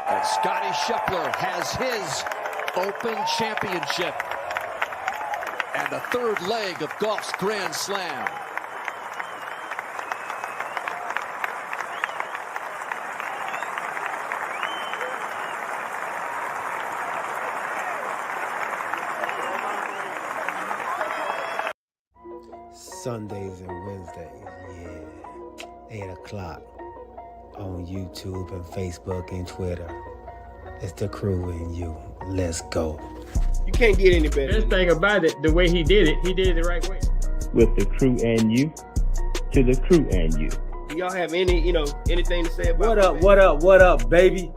And Scotty Scheffler has his Open Championship and the third leg of golf's Grand Slam. Sundays and Wednesdays, yeah. 8 o'clock on YouTube and Facebook and Twitter. It's the crew and you. Let's go. You can't get any better. Best thing about it, the way he did it the right way. With the crew and you, to the crew and you. Do y'all have anything to say about What up, baby?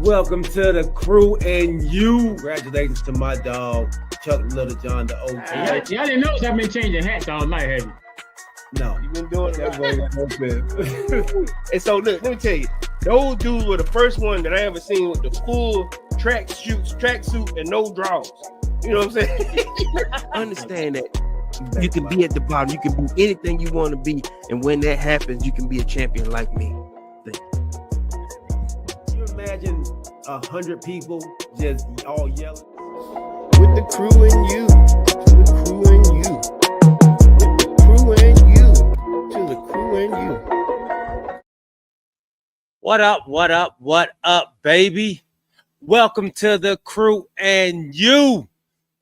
Welcome to the crew and you. Congratulations to my dog, Chuck Little John, the OG. Y'all didn't know I've been changing hats all night, have you? No. You've been doing That that. boy. And so look, let me tell you, those dudes were the first one that I ever seen with the full tracksuit and no drawers. You know what I'm saying? Understand that you can be at the bottom, you can be anything you want to be, and when that happens, you can be a champion like me. Can you imagine 100 people just all yelling? With the crew and you, to the crew and you. With the crew and you, to the crew and you. What up, baby? Welcome to the crew and you.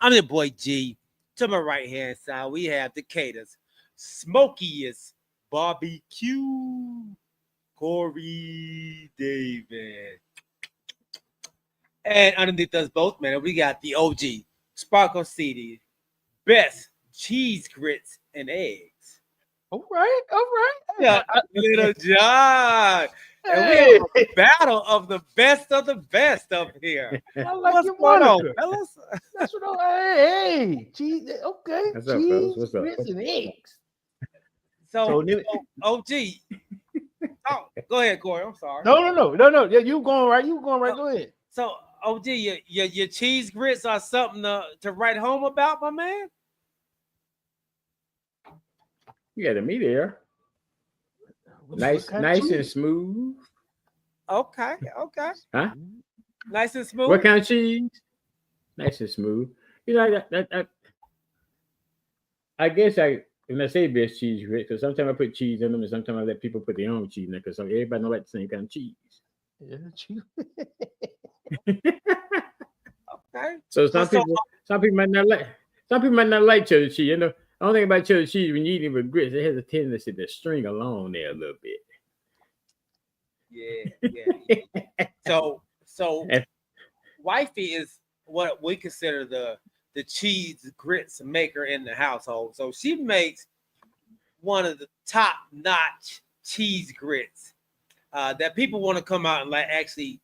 I'm your boy G. To my right hand side, we have Decatur's smokiest barbecue, Corey David. And underneath us both, man, we got the OG, Sparkle City, best cheese grits and eggs. All right. Yeah, Little John. And we have a battle of the best up here. I like What's your going on, moniker. fellas? That's what hey, cheese. Okay, What's up, cheese, fellas? What's up? grits, and eggs. So OG. Oh, go ahead, Corey. I'm sorry. No. Yeah, you going right. Go ahead. So OG, your cheese grits are something to write home about, my man. You got the meat there. Nice and smooth. Okay. Huh? Nice and smooth. What kind of cheese? Nice and smooth. You know, I guess when I say best cheese grits, because sometimes I put cheese in them, and sometimes I let people put their own cheese in there, because everybody don't like the same kind of cheese. Yeah, cheese. Okay. So some people might not like cheddar cheese. You know, the only thing about cheddar cheese, when you eat it with grits, it has a tendency to string along there a little bit. Yeah. So wifey is what we consider the cheese grits maker in the household. So she makes one of the top-notch cheese grits that people want to come out and actually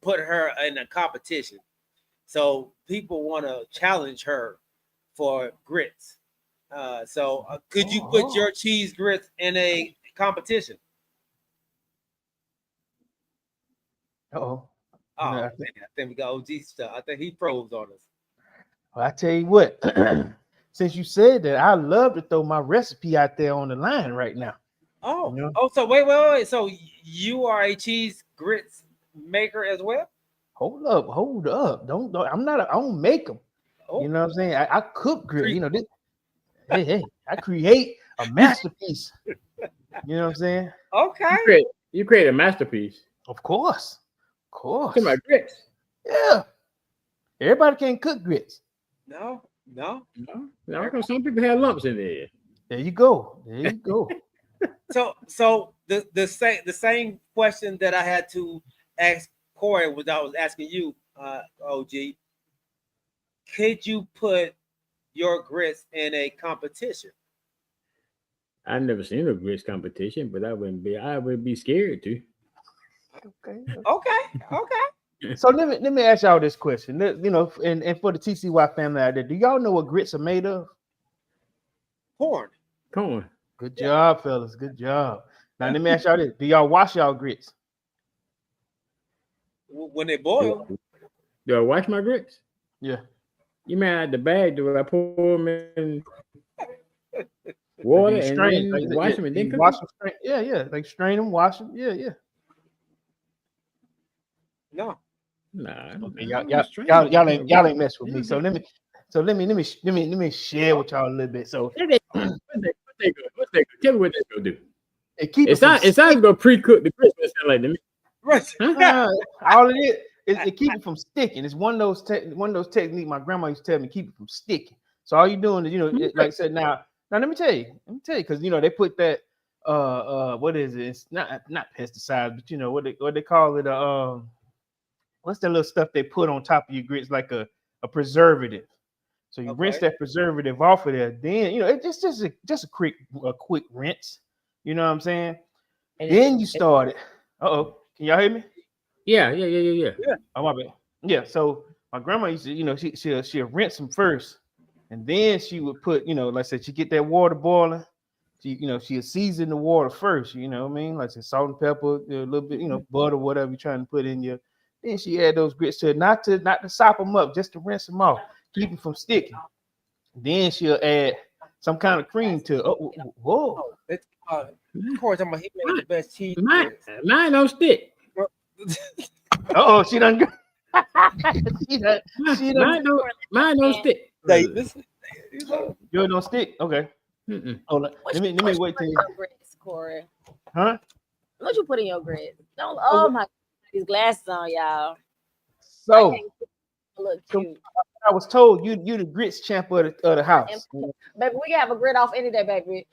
put her in a competition. So people want to challenge her for grits. Could you put your cheese grits in a competition? Oh, I think we got OG stuff. I think he froze on us. well, I tell you what. Since you said that, I love to throw my recipe out there on the line right now. So wait. So you are a cheese grits maker as well? Hold up. Don't I don't make them. Oh. You know what I'm saying? I cook grits. You know this. Hey, I create a masterpiece. You know what I'm saying? Okay. You create a masterpiece. Of course. Talking about grits. Yeah. Everybody can't cook grits. No. Because some people have lumps in there. There you go. So the same question that I had to ask Corey was I was asking you, OG. Could you put your grits in a competition? I've never seen a grits competition, but I wouldn't be scared to. Okay. So let me ask y'all this question. You know, and for the TCY family out there, do y'all know what grits are made of? Corn. Good job, fellas. Good job. Now let me ask y'all this: do y'all wash y'all grits? When they boil. Do I wash my grits? Yeah. You mean out the bag? Do I pour them in water and then wash them and then cook them? Yeah. Like strain them, wash them. Yeah. No. Nah, Okay, y'all ain't mess with me. So let me share with y'all a little bit. So What they go? Tell me what they gonna do. it keep It's not gonna pre-cook the grits. It sound like to me. Right. all it is it keep it from sticking. It's one of those techniques my grandma used to tell me keep it from sticking. So all you doing is like I said now let me tell you because they put that what is it? It's not pesticides, but what they call it what's that little stuff they put on top of your grits like a preservative. So you rinse that preservative off of there. Then it's just a quick rinse. You know what I'm saying? And then you start it. Can y'all hear me? Yeah. Oh my bad. Yeah. So my grandma used to, she'll rinse them first, and then she would put, like I said, she get that water boiling. She'll season the water first. You know what I mean? Like I said, salt and pepper, a little bit, butter, whatever you're trying to put in your. Then she add those grits to it, not to sop them up, just to rinse them off, keep them from sticking. Then she'll add some kind of cream to it. Whoa. Corey talking about he made the best cheese. Mine don't stick. She done. Mine don't stick. Davis. Yours don't stick. Okay. Hold on. Let me wait till you. Grits, Corey. Huh? What you put in your grits? Don't. Oh my God, these glasses on, y'all. So Look cute. I was told you the grits champ of the house. Baby, we can have a grit off any day, baby.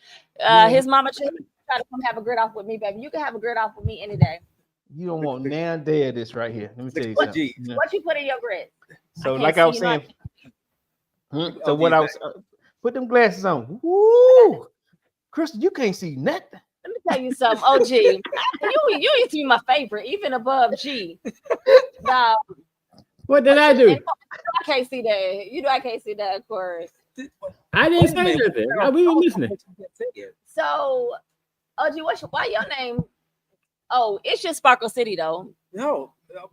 His mama try to come have a grit off with me, baby. You can have a grit off with me any day. You don't want nan day of this right here. Let me tell you something. What you put in your grits? So like I was saying, so what I was put them glasses on. Woo, Crystal, you can't see nothing. Let me tell you something. Oh, G, you used to be my favorite, even above G. Now, what did I do? I can't see that. I can't see that, of course. I didn't say anything. We were listening. So, OG, why your name? Oh, it's just Sparkle City, though. No. Look,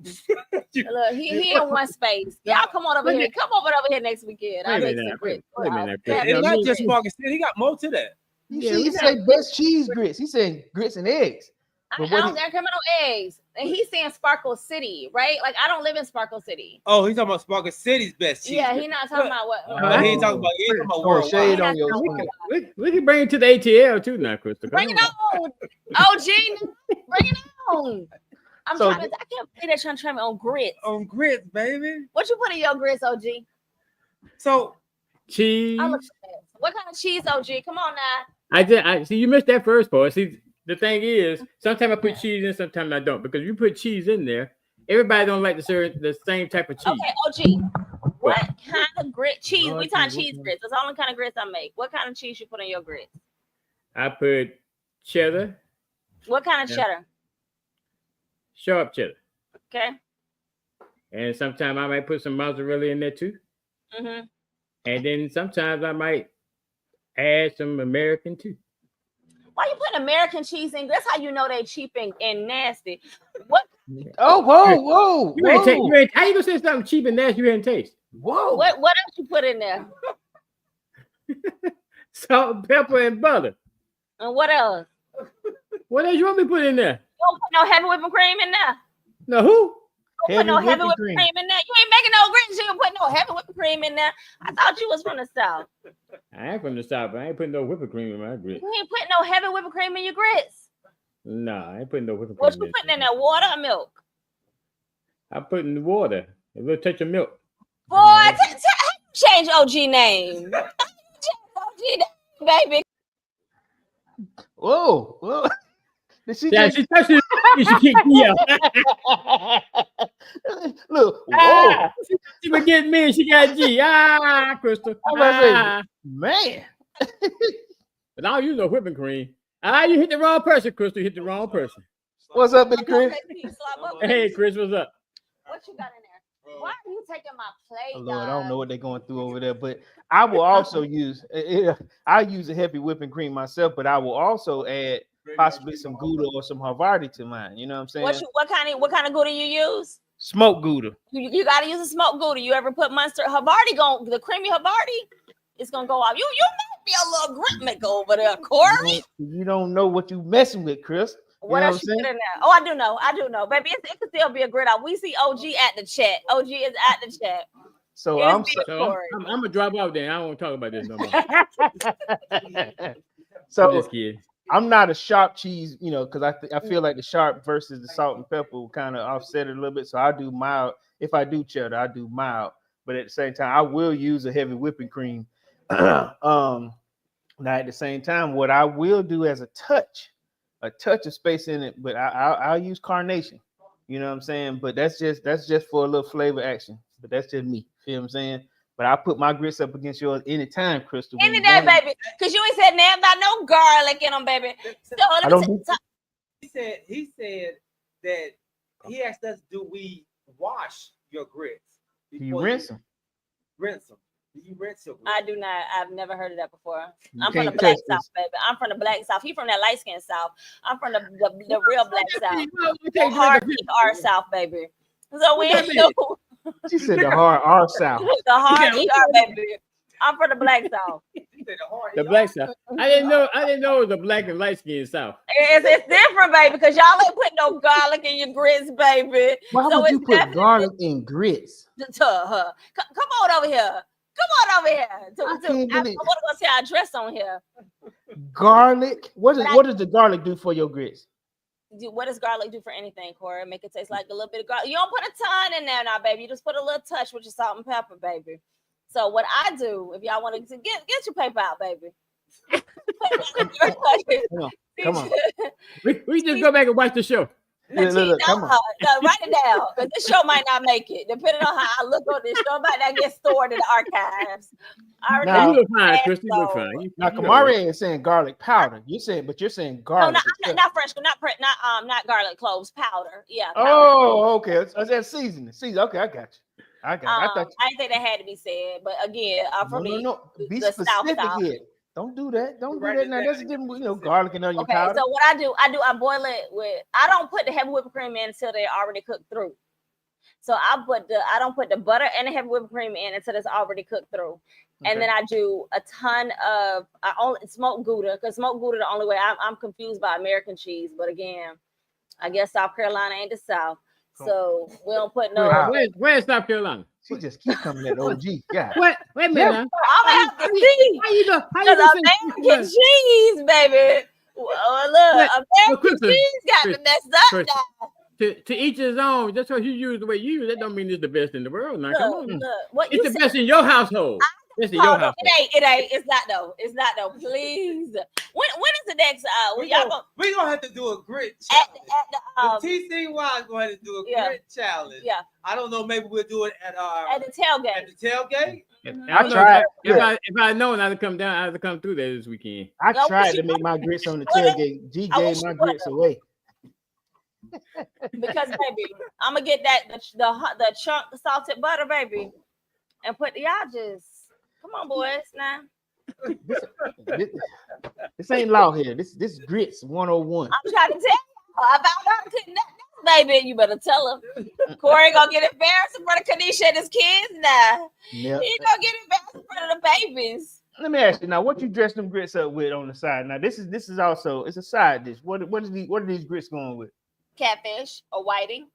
he in one space. Y'all come on over here. Come over here next weekend. I make some grits. It's not just Sparkle City. He got more to that. He said best cheese grits. He said grits and eggs. I don't got criminal eggs. And he's saying Sparkle City, right? Like, I don't live in Sparkle City. Oh, he's talking about Sparkle City's best cheese. Yeah, he's not talking about what. He ain't talking about worldwide. Shade on your we can bring it to the ATL too now, Crystal. Bring it on. OG, bring it on. I can't believe they're trying to try me on grits. On grits, baby. What you put in your grits, OG? So cheese. What kind of cheese, OG? Come on now. I see you missed that first part. See, the thing is, sometimes I put cheese in, sometimes I don't. Because if you put cheese in there, everybody don't like to serve the same type of cheese. Okay, OG. What kind of grit cheese? We talking cheese grits. That's the only kind of grits I make. What kind of cheese you put in your grits? I put cheddar. What kind of cheddar? Sharp cheddar. Okay. And sometimes I might put some mozzarella in there too. Mm-hmm. And then sometimes I might add some American too. Why you putting American cheese in? That's how you know they cheap and nasty. What? Oh, whoa. How you gonna say something cheap and nasty you didn't taste? Whoa. What else you put in there? Salt, pepper, and butter. And what else? What else you want me to put in there? You don't put no heavy whipping cream in there. No, who? Don't put no heavy whipping cream in there. You ain't making no grits. You ain't put no heavy whipping cream in there. I thought you was from the South. I ain't from the South, but I ain't putting no whipping cream in my grits. You ain't putting no heavy whipping cream in your grits. Nah, I ain't putting no whipping cream. What you putting in there? Water or milk? I'm putting the water, a little touch of milk. Boy, change OG name. Change OG name, baby. Whoa. She touched it. She kicked me out. Look, whoa. She was getting me and she got G. Crystal. Man. But I don't use no whipping cream. You hit the wrong person, Crystal. You hit the wrong person. What's up, Big Chris? Hey, Chris, what's up? What you got in there? Why are you taking my plate? Oh, Lord, I don't know what they're going through over there, but I will also use I use a heavy whipping cream myself, but I will also add possibly some Gouda or some Havarti to mine. You know what I'm saying? What kind of Gouda you use? Smoked Gouda. You got to use a smoked Gouda. You ever put mustard? Havarti the creamy Havarti, it's gonna go off. You might be a little grit maker over there, Corey. You don't know what you messing with, Chris. What know else what I'm you put in there? Oh, I do know. Baby, it could still be a grid off. We see OG at the chat. OG is at the chat. So It's I'm big So Corey. I'm gonna drop out there. I don't want to talk about this no more. I'm so just kidding. I'm not a sharp cheese, you know, because I feel like the sharp versus the salt and pepper will kind of offset it a little bit. So I do mild. If I do cheddar, I do mild. But at the same time, I will use a heavy whipping cream. Now at the same time, what I will do as a touch of space in it, but I'll use carnation. You know what I'm saying? But that's just for a little flavor action. But that's just me. Feel what I'm saying? But I put my grits up against yours anytime, Crystal. Any day, baby. Because you ain't said nothing about no garlic in them, baby. So I don't do- He said that he asked us, do we wash your grits? You before rinse them. Rinse them. Do you rinse your grits? I do not. I've never heard of that before. You I'm from the can't black touch South, this. baby. I'm from the black South. He from that light skin South. I'm from the real black South. The Okay, hard ER South, baby. So we ain't no She said the hard R South. the hard ER, baby. I'm from the black South. He said the hard The ER. black South. I didn't know it was the black and light skin South. It's different, baby, because y'all ain't put no garlic in your grits, baby. Why So would you it's put definitely garlic in grits? to her. Come on over here. Come on over here. I I can't want believe- to go see our dress on here. Garlic. What But does the garlic do for your grits? What does garlic do for anything, Corey? Make it taste like a little bit of garlic. You don't put a ton in there now, baby. You just put a little touch with your salt and pepper, baby. So what I do, if y'all want to get your paper out, baby. Come on. We just go back and watch the show. Look, come on. No, write it down because this show might not make it. Depending on how I look on this show, it might not get stored in the archives. I already Now- You look fine, know. Chris. You look fine. Now, You know Kamari ain't saying garlic powder. You're saying No, garlic. not fresh, not garlic cloves powder. Yeah. powder. Oh, okay. It's that seasoning. Okay, I got you. I thought I didn't think that had to be said, but again, I'm from no. Be the South specific South. here. Don't do that. Don't do Write that it now. down. That's a different, garlic and onion Okay, powder. so what I boil it with. I don't put the heavy whipping cream in until they're already cooked through. So I don't put the butter and the heavy whipping cream in until it's already cooked through. And Okay. then I do a ton of I only smoked Gouda because smoked Gouda the only way. I'm confused by American cheese, but again, I guess South Carolina ain't the South, so we don't put no. Wow. Where's South Carolina? She just keep coming at OG. Yeah. Wait a minute. now. I'm have to see How you go? because American cheese, baby. Look, American Kristen, cheese got me Kristen, messed up Kristen. now. To each his own. Just because you use the way you use it, don't mean it's the best in the world. Now, come on. Look, what you It's the said. best in your household. It's in your Oh, no, household. it ain't. It's not though. It's not though. Please. When is the next? We Y'all gonna have to do a grit at challenge. the TCY is going to do a yeah. grit challenge. yeah I don't know. Maybe we'll do it at the tailgate. the tailgate. I tried. If I known I'd have come down, I'd have come through there this weekend. I No, tried but to you- make my grits on the I would've- tailgate. G I gave wish my you grits would've. away. Because baby, I'm gonna get that the chunk of salted butter, baby, and put y'all just come on, boys. Now This ain't law here. This grits 101. I'm trying to tell you about how to cook nothing, baby. You better tell him. Corey gonna get embarrassed in front of Kanisha and his kids now. Yep. He gonna get embarrassed in front of the babies. Let me ask you now, what you dress them grits up with on the side? Now this is also it's a side dish. What are these grits going with? Catfish or whiting.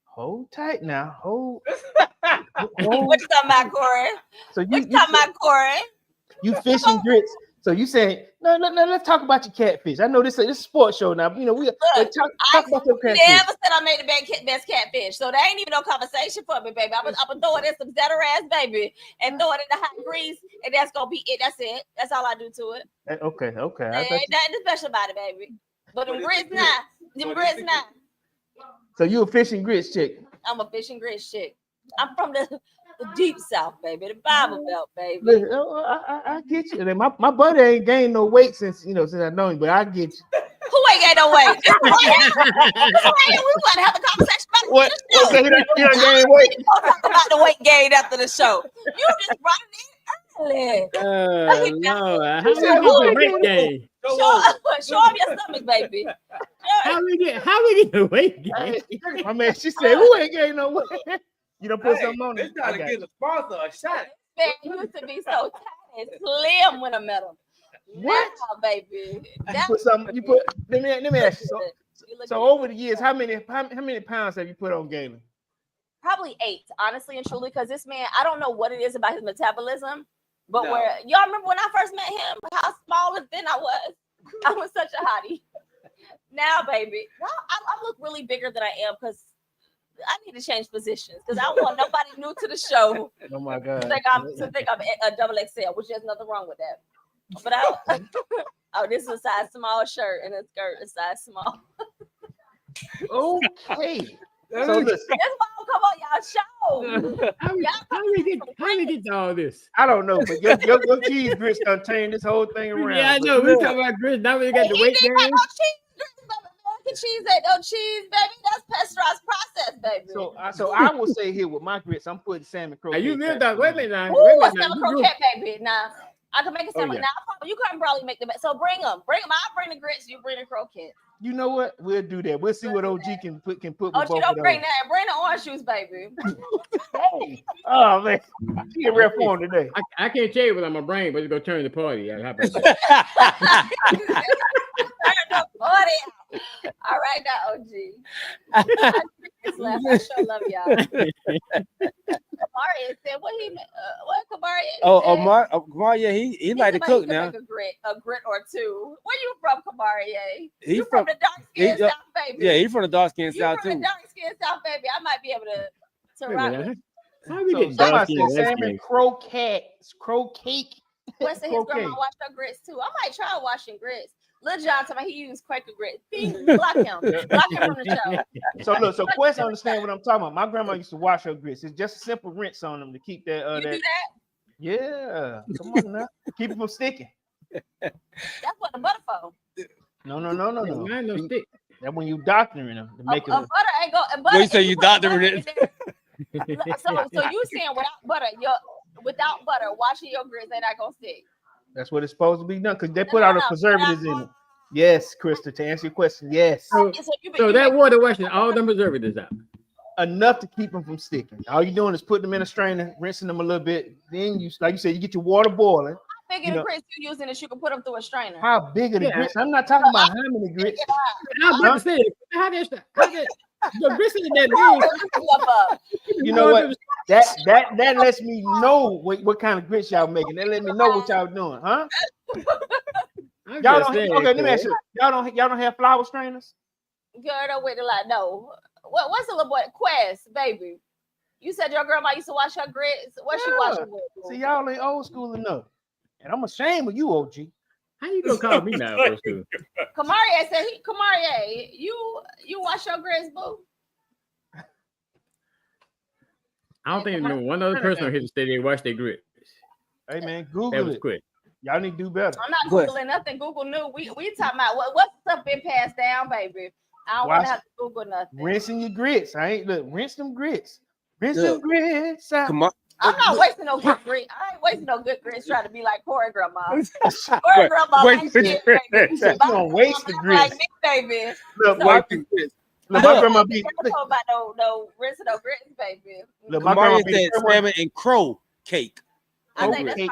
Hold tight now. Hold. What you talking about, Corey? So What you talking about, Corey? you fishing grits. So you saying no? Let's talk about your catfish. I know this is a sports show now. You know we talk about your catfish. Never said I made the best catfish, so there ain't even no conversation for me, baby. I'm gonna throw it in some Zetter ass, baby, and throw it in the hot grease, and that's gonna be it. That's it. That's all I do to it. Okay. There I thought ain't nothing special about it, baby. But them grits now, so you a fishing grits chick. I'm a fish and grits chick. I'm from the deep south, baby, the Bible Belt, baby. Listen, I get you. And my buddy ain't gained no weight since I know him, but I get you. Who ain't got no weight? We want to have a conversation about it. What? on the show. You done gained weight? We gonna talk about the weight gain after the show. You just running in early. Lord. How You we said get who the ain't weight getting gain? Show them your stomach, baby. How we get the weight gain? My man, she said, who ain't gained no weight? You don't put something on They it. trying to get a sponsor a shot. Man, you used to be so tight and slim when I met him. What? Now, baby. You That put something. You put. Let me ask you. You look So good. over the years, how many pounds have you put on Galen? Probably 8, honestly and truly, because this man, I don't know what it is about his metabolism, but No. where y'all remember when I first met him, how small and thin I was. I was such a hottie. Now, baby, I look really bigger than I am because I need to change positions because I don't want nobody new to the show Oh my to God. think I'm a double XL, which there's nothing wrong with that. But oh, this is a size small shirt and a skirt a size small. Okay. So listen, This won't come on y'all show. How we get to all this? I don't know, but your cheese grits done turned this whole thing around. Yeah, I but know. We look, talking about grits. Now we got the He weight didn't have down. no cheese grits, baby. American cheese ain't no cheese, baby. That's pasteurized process, baby. So I will say here with my grits, I'm putting salmon Now croquette. you real pack dog. on Wait a there. minute now. Ooh, Wait a a minute now. salmon You real- croquette, baby. Now I can make a salmon. yeah. Now you can probably make the best. So bring them. I'll bring the grits. You bring the croquette. You know what? We'll do that. We'll see what OG can put with Oh, both you of don't those. bring that. Bring the orange juice, baby. Hey. Oh man, she in rare form today. I can't tell you what on my brain, but it's gonna turn the party. How about that? Turn the party out. All right, now, OG. I sure love y'all. Kamari said, what Kamari? Kamari, yeah, he like to somebody cook can now. make a grit or two. Where you from, Kamari? He You from the dark skin he- South, baby. Yeah, he's from the dark skin You south from too. the dark skin South, baby. I might be able to Wait a rock minute, with. How we So get dark somebody skin? said That's salmon gay. croquette. Weston, his grandma Croquet. washed her grits too. I might try washing grits. Lil John told me he used Quaker grits. Block him. Block him from the show. So look, so Quest understand what I'm talking about. My grandma used to wash her grits. It's just a simple rinse on them to keep that You do that. that? Yeah, come on now, keep it from sticking. That's what the butter for. No. Mine no stick. That when you doctoring them to make A them. butter ain't go. Butter, What you say, if you put butter doctoring in it? there- So you saying without butter, washing your grits ain't not gonna stick. That's what it's supposed to be done because they put all the preservatives in it. Yes, Krista, to answer your question, yes, So that water washing all them preservatives out. enough to keep them from sticking. All you're doing is putting them in a strainer, rinsing them a little bit. Then you, like you said, you get your water boiling. How big you of the know- grits you using that you can put them through a strainer? How big are the Yeah. grits? I'm not talking about how many grits. I'm about to say, how that the grits ain't that big. You know what? That lets me know what kind of grits y'all making. That let me know what y'all doing, huh? I'm Y'all just don't. saying, Okay, let me Cole. ask you. Y'all don't have flour strainers? Girl, don't wait till I know. What's the little boy? Quest, baby. You said your grandma used to wash her grits. What's she Yeah. washing with? See, y'all ain't old school enough, and I'm ashamed of you, OG. How you gonna call me now? Old school? Kamari said, Kamari, you wash your grits, boo? I don't think there's one other person on here to say they wash their grits. Hey man, That Google was it. quick. Y'all need to do better. I'm not What? Googling nothing. Google knew. We talking about what stuff been passed down, baby. I don't want Watch- to have to Google nothing. Rinsing your grits. I ain't look. Rinse them grits. Rinse Yeah. them grits out. Come on. I'm not wasting no good grits. I ain't wasting no good grits trying to be like Corey grandma. Corey grandma Wait, like shit, baby. You said you gonna waste the Like grits. me, baby. Look, So- my, Wait, look, my grandma be. Never talk about no rinsing no grits, baby. Look, my grandma Kamari be. said the first one- salmon and crow cake. I think Okay.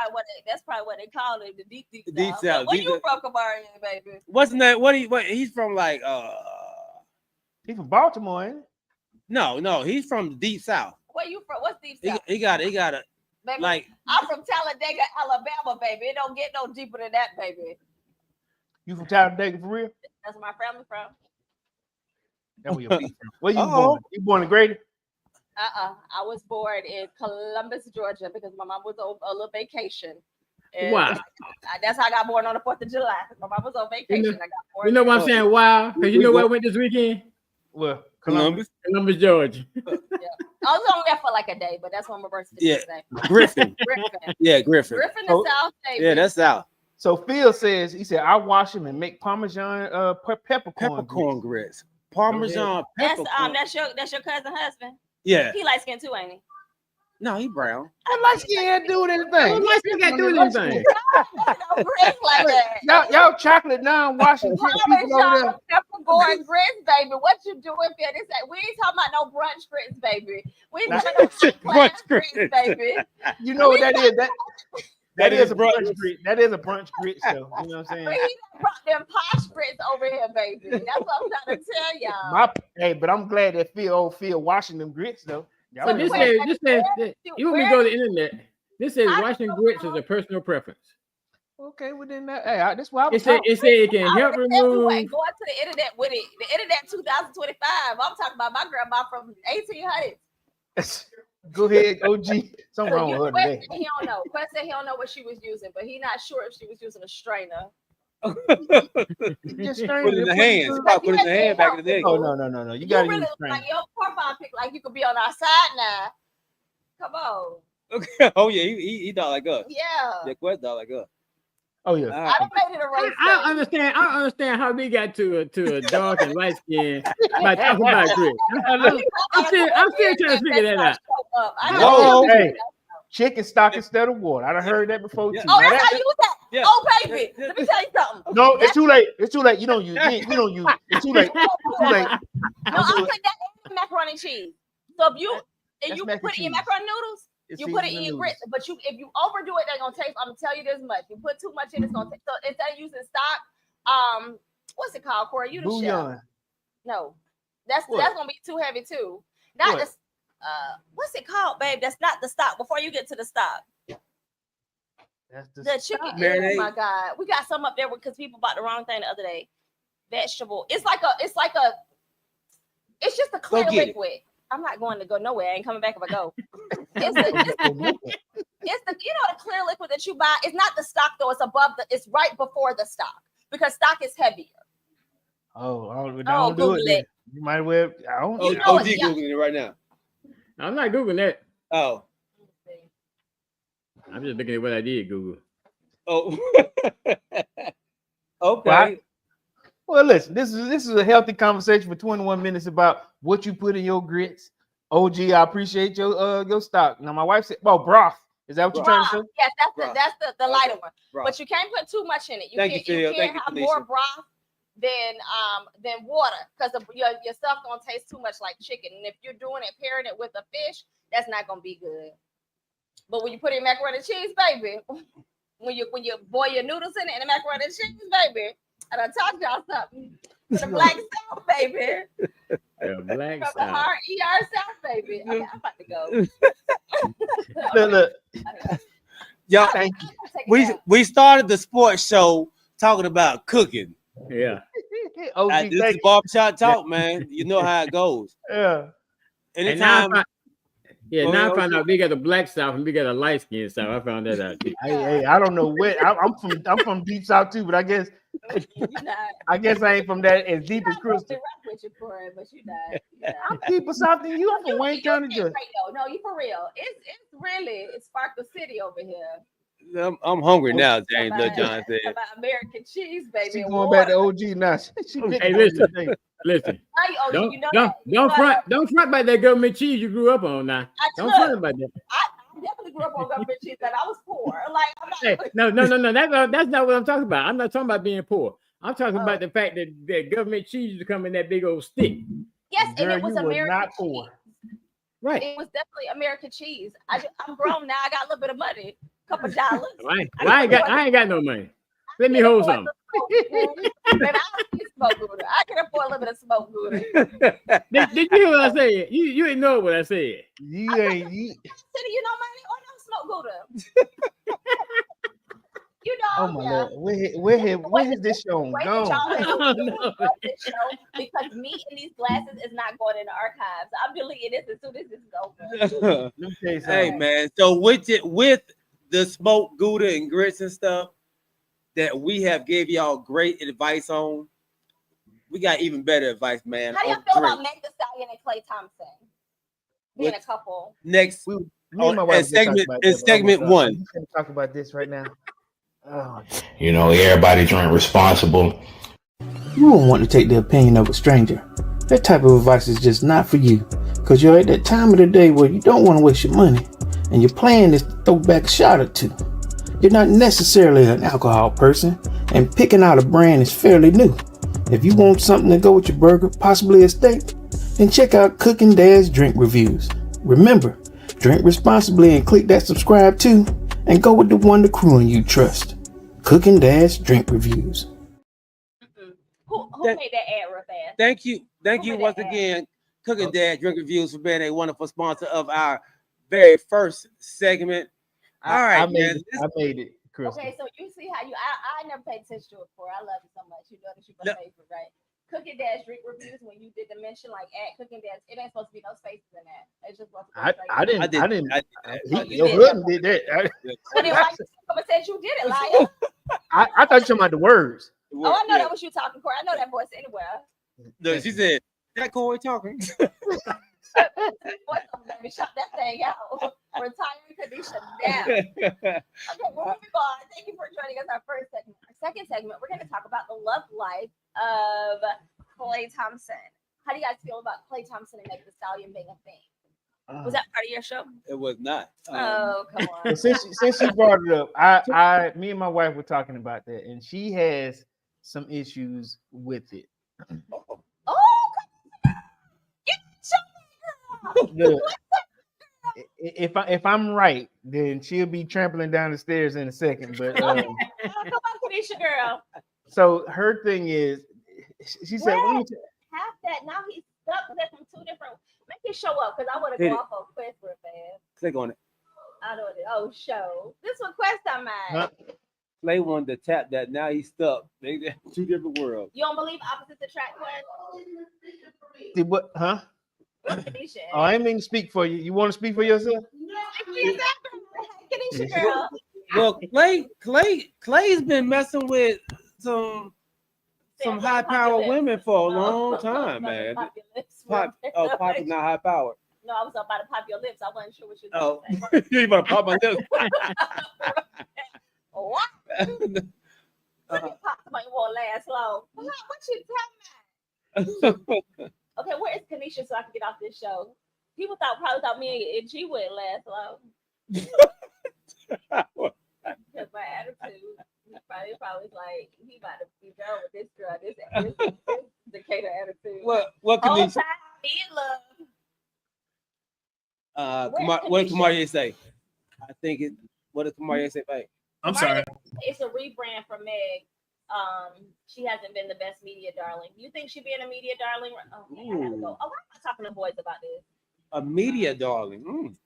that's probably what they call it, the deep Deep south. South, Where deep you South. from, Kamari, baby? What's that? What he's from like He from Baltimore, ain't no, he's from the deep south. Where you from? What's deep He, south? he got a Baby, like I'm from Talladega, Alabama, baby. It don't get no deeper than that, baby. he? You from Talladega for real? That's where my family from. That's where your feet from. Where you Uh-oh. born? You born in Grady? I was born in Columbus, Georgia, because my mom was on a little vacation. And Wow. that's how I got born on the 4th of July. My mom was on vacation. I got born. You know why I'm saying wow? Because you know where I went this weekend? Well, Columbus. Columbus, Georgia. I was only there for like a day, but that's when my birthday. Yeah. Day. Griffin. Griffin. Yeah, Griffin. Griffin Oh, is South, baby. Yeah, that's south. So Phil says he said I wash them and make Parmesan peppercorn. Peppercorn grits. Parmesan That's peppercorn. that's your cousin husband. Yeah. He light skinned too, ain't he? No, he brown. What light skin had to do with anything? What you got to do with anything? No grits like that. Y'all chocolate non washing people over there. Parmesan peppercorn grits, baby. What you doing, Phil? This we ain't talking about no brunch grits, baby. We ain't talking about no class Brunch grits, grits. baby. You know what that is? that is a brunch. brunch grits. That is a brunch grits, though. You know what I'm But saying? he done brought them posh grits over here, baby. That's what I'm trying to tell y'all. But I'm glad that Phil washing them grits though. Y'all So know this what- says you want me to go to the internet. This says washing grits is a personal preference. Okay, well then that, that's why I It was said it can help Everyone remove. going to the internet with it. The internet 2025. I'm talking about my grandma from 1800s. Go ahead, OG. Something So wrong with her Quest today. said he don't know. Quest said he don't know what she was using, but he not sure if she was using a strainer. Just Put it in the hands. You probably put it in the hand back in the day. Oh no. You gotta really use look strain. like your profile pic, like you could be on our side now. Come on. Oh yeah, he thought like us. Yeah. Yeah, Quest thought like us. Oh yeah. I done made it a race. I don't understand how we got to a dark and light skin by talking about grits. I'm still trying to figure that out. Oh, hey, chicken stock instead of water. I done heard that before too. Oh, Now that's how you use that. Yeah. Oh, baby. Let me tell you something. no, it's too late. It's too late. You don't use it. You don't use it. It's too late. It's too late. No, I put that in macaroni and cheese. So if you That's you mac put and it in cheese. macaroni noodles, It's you put it in seasoned your grits. But if you overdo it, they're gonna taste. I'm gonna tell you this much. You put too much in, it's gonna taste. So instead of using stock, what's it called, Corey? You the chef. Bouillon. No, that's What? gonna be too heavy too. Not What? the what's it called, babe? That's not the stock. Before you get to the stock, That's the chicken. Oh Marinade. my god, we got some up there because people bought the wrong thing the other day. Vegetable. It's just a clear get it. liquid. I'm not going to go nowhere. I ain't coming back if I go. It's the the clear liquid that you buy. It's not the stock though. It's right before the stock because stock is heavier. don't do Google it. it. Then. You might well. I don't. You know OG it, yeah. googling it right now. I'm not googling that. Oh. I'm just looking at what I did Google. Oh. Okay. Well, listen. This is a healthy conversation for 21 minutes about what you put in your grits. OG, I appreciate your stock. Now, my wife said, "Well, broth. Is that what you're trying to say?" Yes, Broth. that's the lighter one. Broth. But you can't put too much in it. Thank you, Phil. can't Thank you, have Felicia. more broth than water because your stuff gonna taste too much like chicken. And if you're doing it, pairing it with a fish, that's not gonna be good. But when you put in macaroni and cheese, baby, when you boil your noodles in it and the macaroni and cheese, baby, I done taught y'all something. The black South, baby. Black From the style. hard ER South, baby. Okay, I'm about to go. Look. Y'all, Thank you. Take it down. we started the sports show talking about cooking. Yeah. OG, This is thank you. barbershop talk, man. You know how it goes. Yeah. And now Anytime. I Go ahead, found out we got a black South and we got a light skin South. I found that out too. Hey, I don't know where I'm from deep south too, but I guess You not. I ain't from that as deep as I'm Crystal. rock with you, Corey, but you not. You not. I'm deeper south than you. I'm from Wayne County, You Georgia. great, though. No, you for real. It's Sparkle City over here. I'm hungry now, James About- Lil John said. About American cheese, baby. She and going back to water. OG now. She Hey, listen. Listen. Hey, oh, Don't you know don't that. don't front about that government cheese you grew up on now. Don't Look, front about that. I definitely grew up on government cheese, but I was poor. Like I'm not. Hey, no. That's not what I'm talking about. I'm not talking about being poor. I'm talking about the fact that government cheese used to come in that big old stick. Yes, and Girl, it was you were American not cheese. poor. Right. It was definitely American cheese. I'm grown now. I got a little bit of money, couple dollars. I ain't got no money. Let me hold something. Baby, I don't need smoke Gouda. I can afford a little bit of smoke Gouda. Did you hear what I said? You didn't know what I said. You ain't. City, you know money or no smoke Gouda? You know, Oh my yeah. lord, where has this show Wait gone? till y'all Oh, listen no. to this show because me and these glasses is not going in the archives. I'm deleting this as soon as this is over. Let me tell you Hey something. man, so with the smoked Gouda and grits and stuff that we have gave y'all great advice on, we got even better advice, man. How do y'all on feel about drinks. Meg Thee Stallion and Clay Thompson being a couple? Next? Me and my wife in was just talking segment about in that, but segment I'm gonna one. stop. We can't talk about this right now. Oh, You know, everybody drink responsible. You won't want to take the opinion of a stranger. That type of advice is just not for you, because you're at that time of the day where you don't want to waste your money, and your plan is to throw back a shot or two. You're not necessarily an alcohol person, and picking out a brand is fairly new. If you want something to go with your burger, possibly a steak, then check out Cooking Dad's Drink Reviews. Remember, drink responsibly and click that subscribe too, and go with the one the crew and you trust. Cooking Dad's Drink Reviews. Who That- made that ad real fast? Thank you Who made once that ad? again, Cooking Dad Drink Reviews, for being a wonderful sponsor of our very first segment. All right, I made man. it. I made it, Crystal. Okay, so you see how I never paid attention to it before. I love it so much. You know that you're my No. favorite, right? Cooking Dad's Drink Reviews, when you did the mention like at Cooking Dad's, it ain't supposed to be no spaces in that. It's just supposed to go straight. I didn't. I did that. Your husband did that. But then why you come and said you did it, liar? I thought you were talking about the words. Oh, I know that was you talking, Corey. I know that voice anywhere. No, she said, that Corey talking. Voice over, baby, shut that thing out. Retiring condition now. Okay, well, moving on. Thank you for joining us. Our first segment. Our second segment, we're going to talk about the love life of Klay Thompson. How do you guys feel about Klay Thompson and Megan Thee Stallion being a thing? Was that part of your show? It was not. Oh, come on. But since she brought it up, me and my wife were talking about that, and she has some issues with it. Oh, get Look, if I'm right, then she'll be trampling down the stairs in a second. But come on, Kanisha girl. so her thing is, she said, What? "What are you Half that. Now he's stuck with that from two different. Make it show up because I want to Hit go it. off of Quest real fast. Click on it. I know it. Oh, show. This one Quest I made. Huh? Clay wanted to tap that. Now he's stuck. They two different worlds. You don't believe opposites attract, Quest? did what? Huh? Kanisha. Oh, I didn't mean to speak for you. You want to speak for yourself? Kanisha girl. Well, Clay's been messing with some high power women for a long time, man. Pop not high power. No, I was about to pop your lips. I wasn't sure what you were Oh, saying. you about to pop my lips? What? Let me pop somebody won't last long. What you talking about? Okay, where is Kanisha so I can get off this show? People probably thought me and G wouldn't last long. Because my attitude, probably was like, he about to be done with this girl, this Decatur attitude. What Whole Kanisha? time, me in love. What did Kamaria say? I think it. What did Kamaria say? Babe? I'm sorry. It's a rebrand for Meg. She hasn't been the best media darling. You think she being a media darling? Oh, man, I gotta go. Oh, why am I talking to boys about this? A media darling.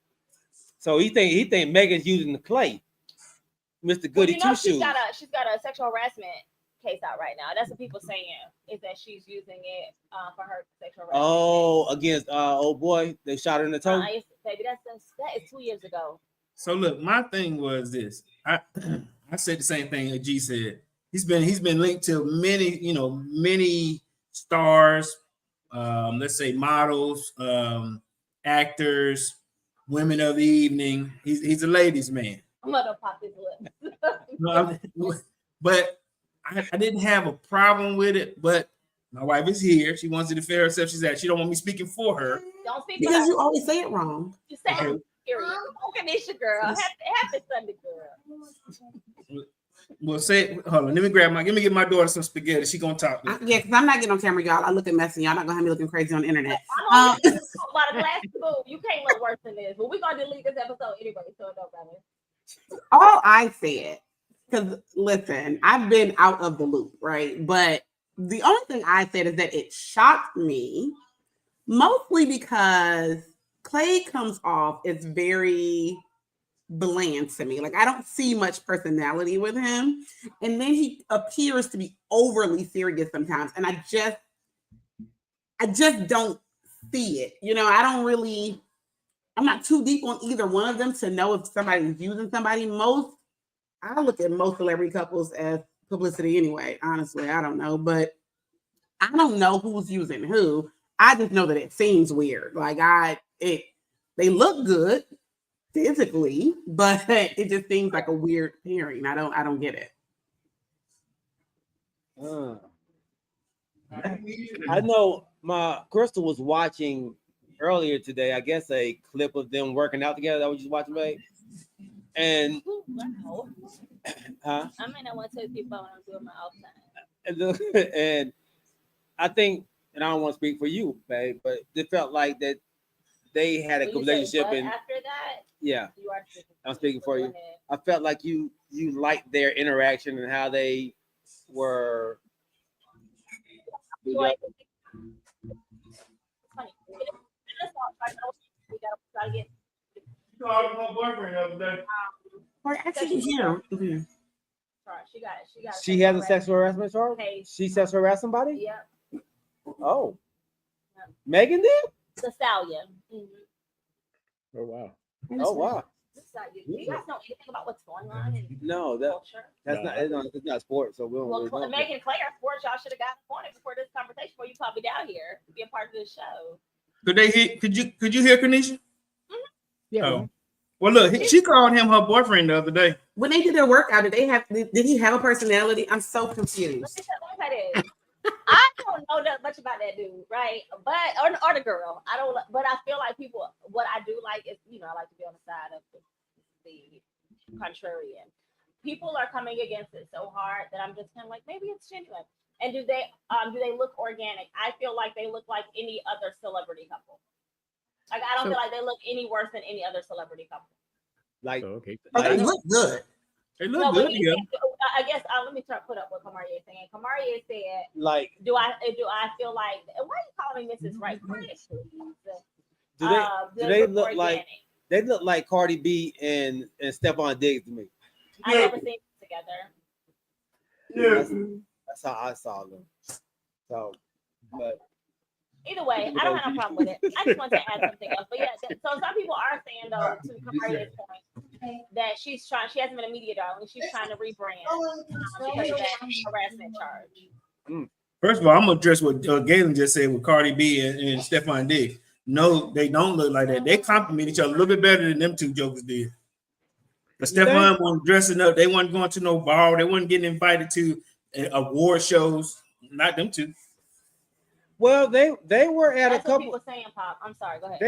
So he think Megan's using the Clay, Mr. Goody Well, Two she's Shoes. got a sexual harassment case out right now. That's what people saying is that she's using it for her sexual harassment. Oh, against old boy, they shot her in the toe. Baby, that is 2 years ago. So look, my thing was this. I said the same thing that G said. He's been linked to many stars, let's say models, actors, women of the evening. He's a ladies' man. I'm gonna pop his lips. But I didn't have a problem with it. But my wife is here. She wants to defend herself. She don't want me speaking for her. Don't speak because you always say it wrong. You say it. Period. Okay, it's your girl. Happy Sunday, girl. Well, say, hold on. Let me get my daughter some spaghetti. She gonna talk. Yeah, because I'm not getting on camera, y'all. I look at messy. Y'all not gonna have me looking crazy on the internet. I'm about a glass boo. You can't look worse than this. But we're gonna delete this episode anyway, so it don't matter. All I said, because listen, I've been out of the loop, right? But the only thing I said is that it shocked me, mostly because Clay comes off as very bland to me. Like I don't see much personality with him, and then he appears to be overly serious sometimes, and I just don't see it. I'm not too deep on either one of them to know if somebody's using somebody. I look at most celebrity couples as publicity anyway. Honestly, I don't know, but I don't know who's using who. I just know that it seems weird. Like they look good physically, but it just seems like a weird pairing. I don't get it. I know my Crystal was watching earlier today, I guess a clip of them working out together. That was just watching, babe. And Wow. huh? I may not want to tell people when I'm doing my off time. And I think, and I don't want to speak for you, babe, but it felt like that they had a When you relationship, say, and after that, Yeah, You are speaking. I'm speaking for Go you. ahead. I felt like you liked their interaction and how they were. Joy. It's funny. Let's talk. I know we gotta try to get. Called my boyfriend the other day. Or actually, here. Mhm. Sorry, she got it. She got it. She has a sexual harassment charge. Hey. She sexual harassed somebody. Yep. Oh, Megan did. The stallion. Oh wow. Oh wow. The stallion. Do you guys know anything about what's going on in No, culture? that's not. It's not sports, so we don't. Well, really know. Megan Clay, our sports, y'all should have gotten on it before this conversation. Before you probably down here to be a part of this show. Could they hear? Could you hear Kanisha? Yeah. Oh. Well, look, she called him her boyfriend the other day. When they did their workout, did he have a personality? I'm so confused. Let me tell you, I don't know that much about that dude, right? But or the girl. I don't. But I feel like people. What I do like is, I like to be on the side of the contrarian. People are coming against it so hard that I'm just kind of like, maybe it's genuine. And do they look organic? I feel like they look like any other celebrity couple. Like I don't feel like they look any worse than any other celebrity couple. Like, okay. They look good. They look good. Yeah. I guess let me put up what Kamaria is saying. Kamaria said, like, do I feel like, why are you calling me Mrs. Right? Please. Do they look like they look like Cardi B and Stephon Diggs to me? I never seen them together. Yeah. That's how I saw them. So, but either way, I don't have no problem with it. I just want to add something else. But yeah, so some people are saying though, to Kamaria's point, that she hasn't been a media darling. She's trying to rebrand because of that harassment charge. First of all, I'm gonna address what Galen just said with Cardi B and Stephon Diggs. No, they don't look like that. They compliment each other a little bit better than them two jokers did. But Stephon wasn't dressing up. They weren't going to no ball. They weren't getting invited to award shows. Not them two. well, they were at That's a what couple. people saying, Pop. I'm sorry. Go ahead.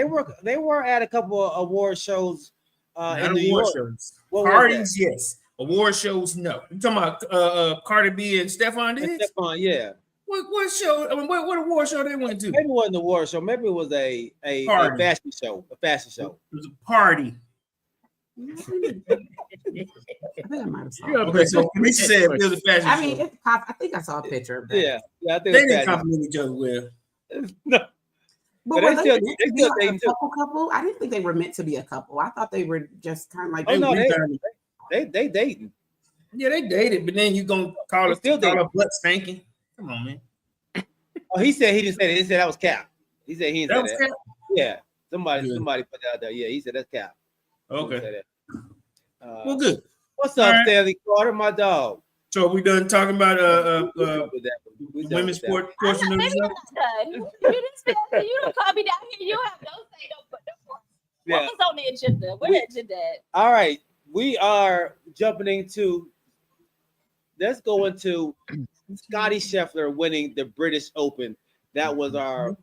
They were at a couple of award shows in New award York. shows. What was Parties, yes. Award shows, no. You talking about Cardi B and Stephon Diggs? Stephon, yeah. What show? I mean, what award show they went to? Maybe it wasn't an award show. Maybe it was a Party. fashion show. A fashion show. It was a party. I think I might have saw it. Okay, so Kamisha said it was a fashion I mean, show. it's I think I saw a picture of that. Yeah, I think They it was didn't fashion. compliment each other well. No. But But were they they still- meant they to be still like a date too. couple? I didn't think they were meant to be a couple. I thought they were just kind of like. Oh no, rebounded. they dating. Yeah, they dated, but then you gonna call it still dating. her butt stinking. Come on, man. Oh, he said he didn't say that. He said that was Cap. He said he That didn't was say that. Cap? Yeah, somebody Good. put that out there. Yeah, he said that's Cap. He Okay. said that. Well, good. What's All up, right. Stanley Carter, my dog? So we done talking about We done with that. We the done women's with that. sport portion of the Maybe show. you're not done. You didn't spend. You don't call me down here. You have no say. Don't put no. Yeah. What was on the agenda? Where the agenda at? All right, we are jumping into. Let's go into Scotty Scheffler winning the British Open. That was our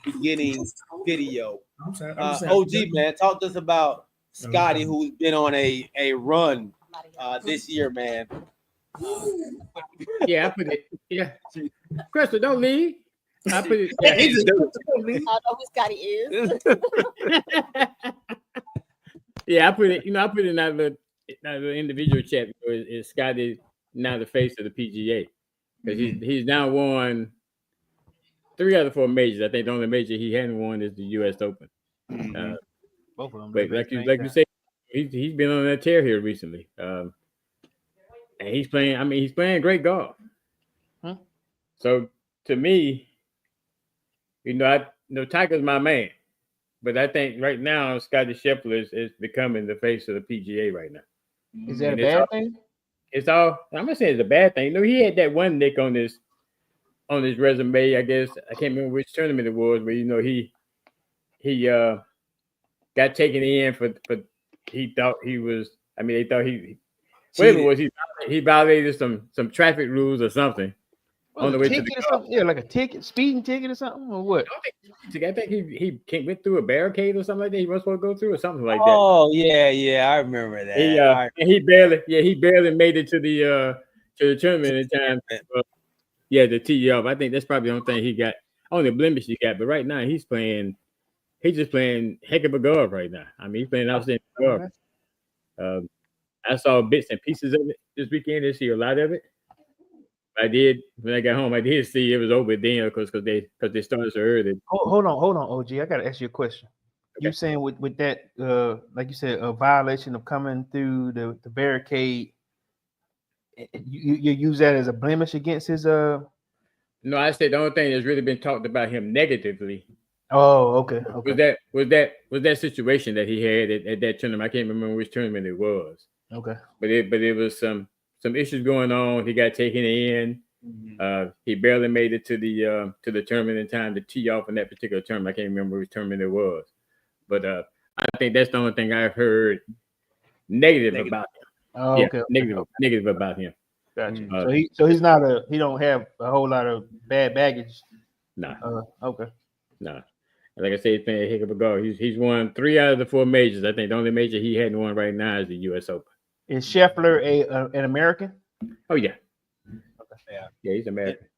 beginning video. I'm sorry. OG man, talk to us about Scotty, who's been on a run this year, man. Yeah, I put it. Yeah, Crystal, don't leave. I put it. Yeah, I don't know who Scotty is. yeah, I put it. I put it in that little individual chat. Is Scotty now the face of the PGA? Because he's now won 3 out of 4 majors. I think the only major he hadn't won is the U.S. Open. Both of them. But like you say, he's been on that tear here recently, and he's playing. I mean, he's playing great golf. Huh? So to me, Tiger's my man, but I think right now Scotty Scheffler is becoming the face of the PGA right now. Is that And a bad thing? It's all. I'm not saying it's a bad thing. He had that one nick on his resume. I guess I can't remember which tournament it was, but he got taken in for he thought he was. I mean, they thought whatever it was, he violated some traffic rules or something on the way to the or something? Yeah, like a ticket, speeding ticket or something, or what? I think he went through a barricade or something like that. He was supposed to go through or something like that. Oh yeah, I remember that. And he barely made it to the tournament in time. To tee off. I think that's probably the only thing he got, only blemish he got. But right now he's playing he's just playing heck of a golf right now. I mean, he's playing outstanding golf. I saw bits and pieces of it this weekend. Didn't see a lot of it. I did when I got home. I did see it was over then because they started so early. Hold on, OG. I gotta ask you a question. Okay. You're saying with that, like you said, a violation of coming through the barricade. You use that as a blemish against his No, I said the only thing that's really been talked about him negatively. Oh, okay. Was that situation that he had at that tournament? I can't remember which tournament it was. Okay. But it was some issues going on. He got taken in. He barely made it to the tournament in time to tee off in that particular tournament. I can't remember which tournament it was. But I think that's the only thing I've heard negative about him. Oh, yeah, okay. Negative about him. Gotcha. So he's not he don't have a whole lot of bad baggage. Nah. Okay. Nah. Like I said, he's playing a heck of a golf. He's won 3 out of the 4 majors. I think the only major he hadn't won right now is the U.S. Open. Is Scheffler an American? Oh yeah. Yeah, he's American.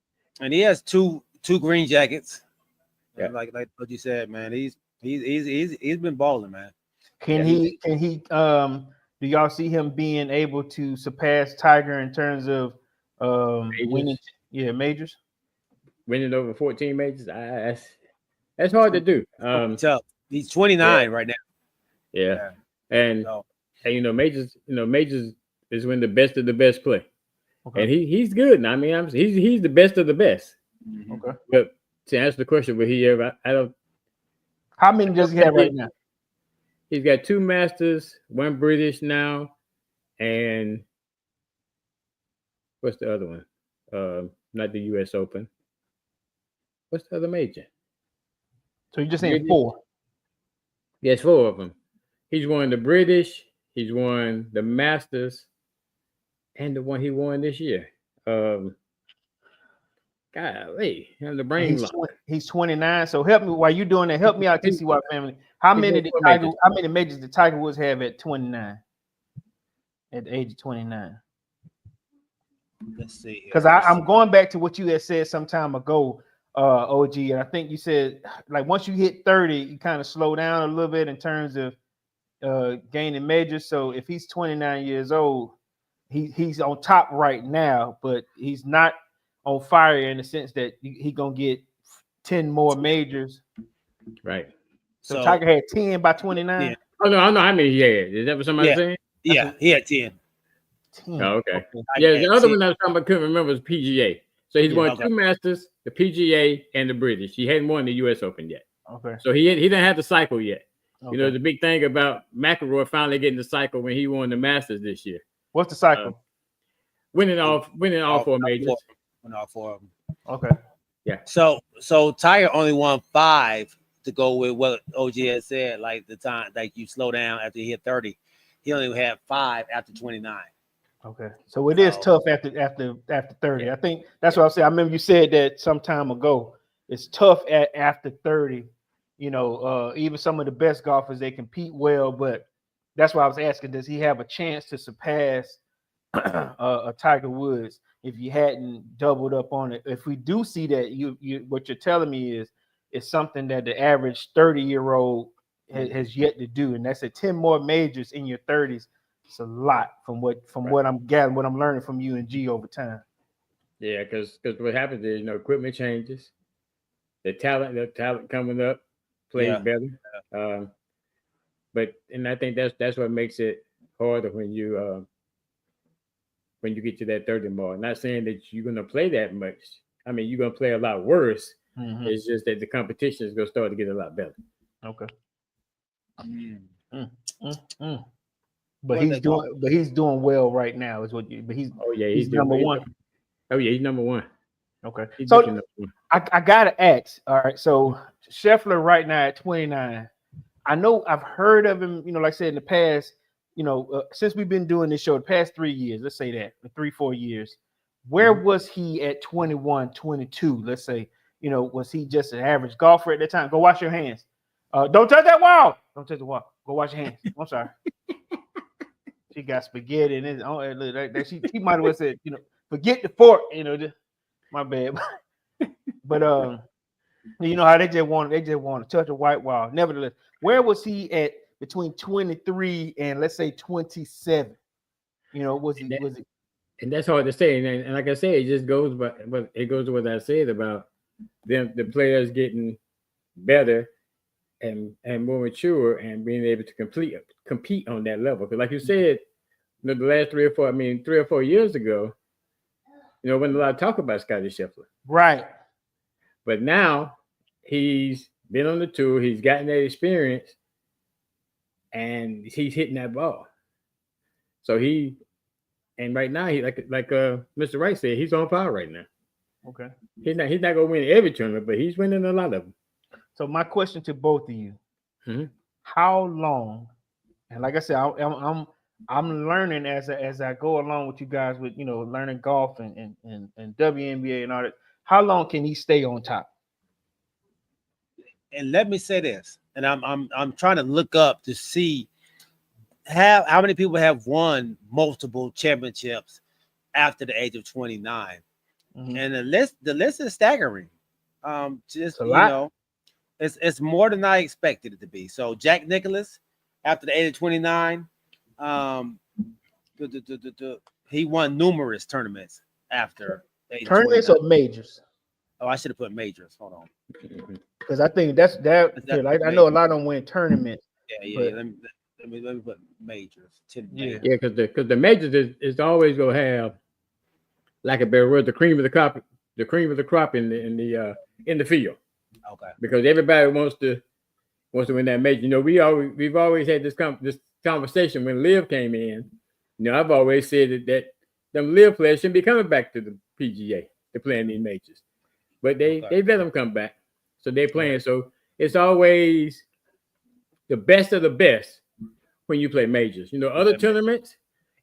And he has two green jackets. Yeah. Like what you said, man. He's been balling, man. Can he do y'all see him being able to surpass Tiger in terms of winning majors? Winning over 14 majors? That's hard to do. He's 29 right now. Yeah. And majors is when the best of the best play. Okay. And he's good now. I mean, he's the best of the best. Okay. But to answer the question, will he ever? I don't. How many does he have right now? He's got 2 Masters, 1 British now, and what's the other one? Not the U.S. Open. What's the other major? So you're just saying 4? Yes, 4 of them. He's won the British. He's won the Masters, and the one he won this year. Golly, the brain. He's 29. So help me while you doing that. Help me out, TCY family. How many majors did Tiger Woods have at 29? At the age of 29. Let's see. Because I'm going back to what you had said some time ago, OG, and I think you said like once you hit 30, you kind of slow down a little bit in terms of gaining majors. So if he's 29 years old, he's on top right now, but he's not on fire in the sense that he gonna get 10 more majors. Right. So Tiger had 10 by 29. Yeah. Oh no, I know how many he had. Is that what somebody saying? Yeah, he had 10. 10. Oh, okay. Yeah, the other one I was talking about, couldn't remember, was PGA. So he's won 2 Masters, the PGA, and the British. He hadn't won the U.S. Open yet. Okay. So he didn't have the cycle yet. Okay. You know, the big thing about McIlroy finally getting the cycle when he won the Masters this year. What's the cycle? Winning all 4 majors. Won all 4 of them. Okay. Yeah. So Tiger only won 5 to go with what OG had said, like the time like you slow down after you hit 30. He only had 5 after 29. Okay. So it is tough after 30. Yeah. I think that's what I said. I remember you said that some time ago. It's tough after 30. You know, even some of the best golfers, they compete well, but that's why I was asking, does he have a chance to surpass a Tiger Woods if you hadn't doubled up on it? If we do see that, you what you're telling me is it's something that the average 30-year-old has yet to do, and that's 10 more majors in your 30s. It's a lot from what I'm gathering, what I'm learning from you and G over time. Yeah, because what happens is, equipment changes, the talent coming up plays better. But I think that's what makes it harder when you get to that 30 mark. Not saying that you're gonna play that much. I mean, you're gonna play a lot worse. Mm-hmm. It's just that the competition is gonna start to get a lot better. Okay. But he's doing well right now. Is what? He's number 1. Oh yeah, he's number 1. Okay. So I gotta ask. All right. So Scheffler right now at 29. I know I've heard of him. Like I said in the past. Since we've been doing this show the past 3 years, let's say that 3-4 years. Where was he at 21, 22? Let's say. Was he just an average golfer at that time? Go wash your hands. Don't touch that wall. Don't touch the wall. Go wash your hands. I'm sorry. She got spaghetti in it. She might have well said, forget the fork. My bad. But You know how they just want to touch a white wall. Nevertheless, where was he at between 23 and let's say 27? You know, was he? And that's hard to say. And like I said, it just goes, but it goes to what I said about them, the players getting better and more mature and being able to compete on that level. Because like you said, you know, the last 3 or 4 years ago, you know, wasn't a lot of talk about Scottie Scheffler. Right. But now he's been on the tour, he's gotten that experience, and he's hitting that ball. So right now he like Mr. Wright said, he's on fire right now. Okay. He's not gonna win every tournament, but he's winning a lot of them. So my question to both of you: How long? And like I said, I'm learning as I go along with you guys with learning golf and WNBA and all that. How long can he stay on top? And let me say this, and I'm trying to look up to see how many people have won multiple championships after the age of 29. And the list is staggering. It's more than I expected it to be. So Jack Nicklaus, after the age of 29, he won numerous tournaments after the age tournaments of or majors. Oh, I should have put majors. Hold on, because I think that's I know a lot of them win tournaments. Yeah. Let me put majors. Yeah, because the majors is always gonna have, like a bear word, the cream of the crop in the field. Okay. Because everybody wants to win that major. You know, we've always had this conversation when Liv came in. You know, I've always said that them Liv players shouldn't be coming back to the PGA to play in these majors, but they let them come back, so they're playing. So it's always the best of the best when you play majors. You know, other tournaments,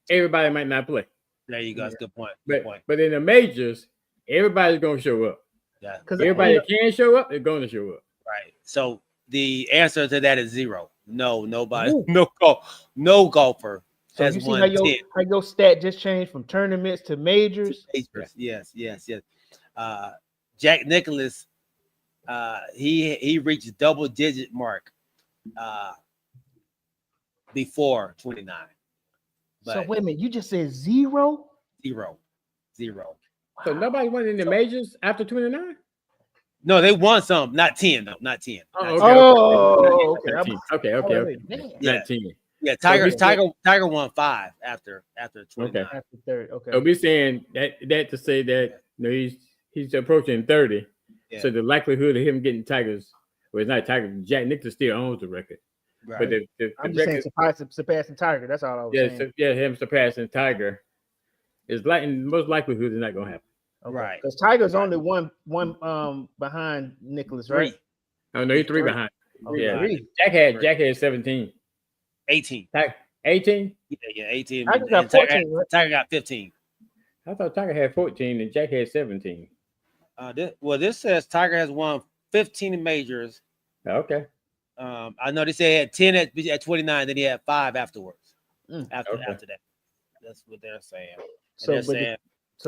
everybody might not play. There you go. That's a good point. But in the majors, everybody's gonna show up. Yeah. Everybody that can show up, they're going to show up. Right. So the answer to that is 0. No, nobody. No golfer So has you see won how your stat just changed from tournaments to majors? Yes. Jack Nicklaus, he reached double-digit mark before 29. But So wait a minute, you just said 0? 0. So nobody won in the majors after 29? No, they won some, not 10 though, not 10. Okay. Yeah. 10. Yeah, Tiger won 5 after 29. After 30. Okay. So we're saying that to say that he's approaching 30. Yeah. So the likelihood of him getting Tiger's, well, it's not Tiger. Jack Nicklaus still owns the record. Right. But the I'm just saying surpassing Tiger. That's all I was saying. Him surpassing Tiger is most likelihood is not going to happen. Okay. Right. Because Tiger's only one behind Nicklaus, right? Oh no, he's 3 behind. Okay. Yeah, Jack had 17. 18. 18? Yeah, 18. Tiger got 14, right? Tiger got 15. I thought Tiger had 14 and Jack had 17. This says Tiger has won 15 majors. Okay. I know they say he had 10 at 29, then he had 5 afterwards. After that. That's what they're saying. So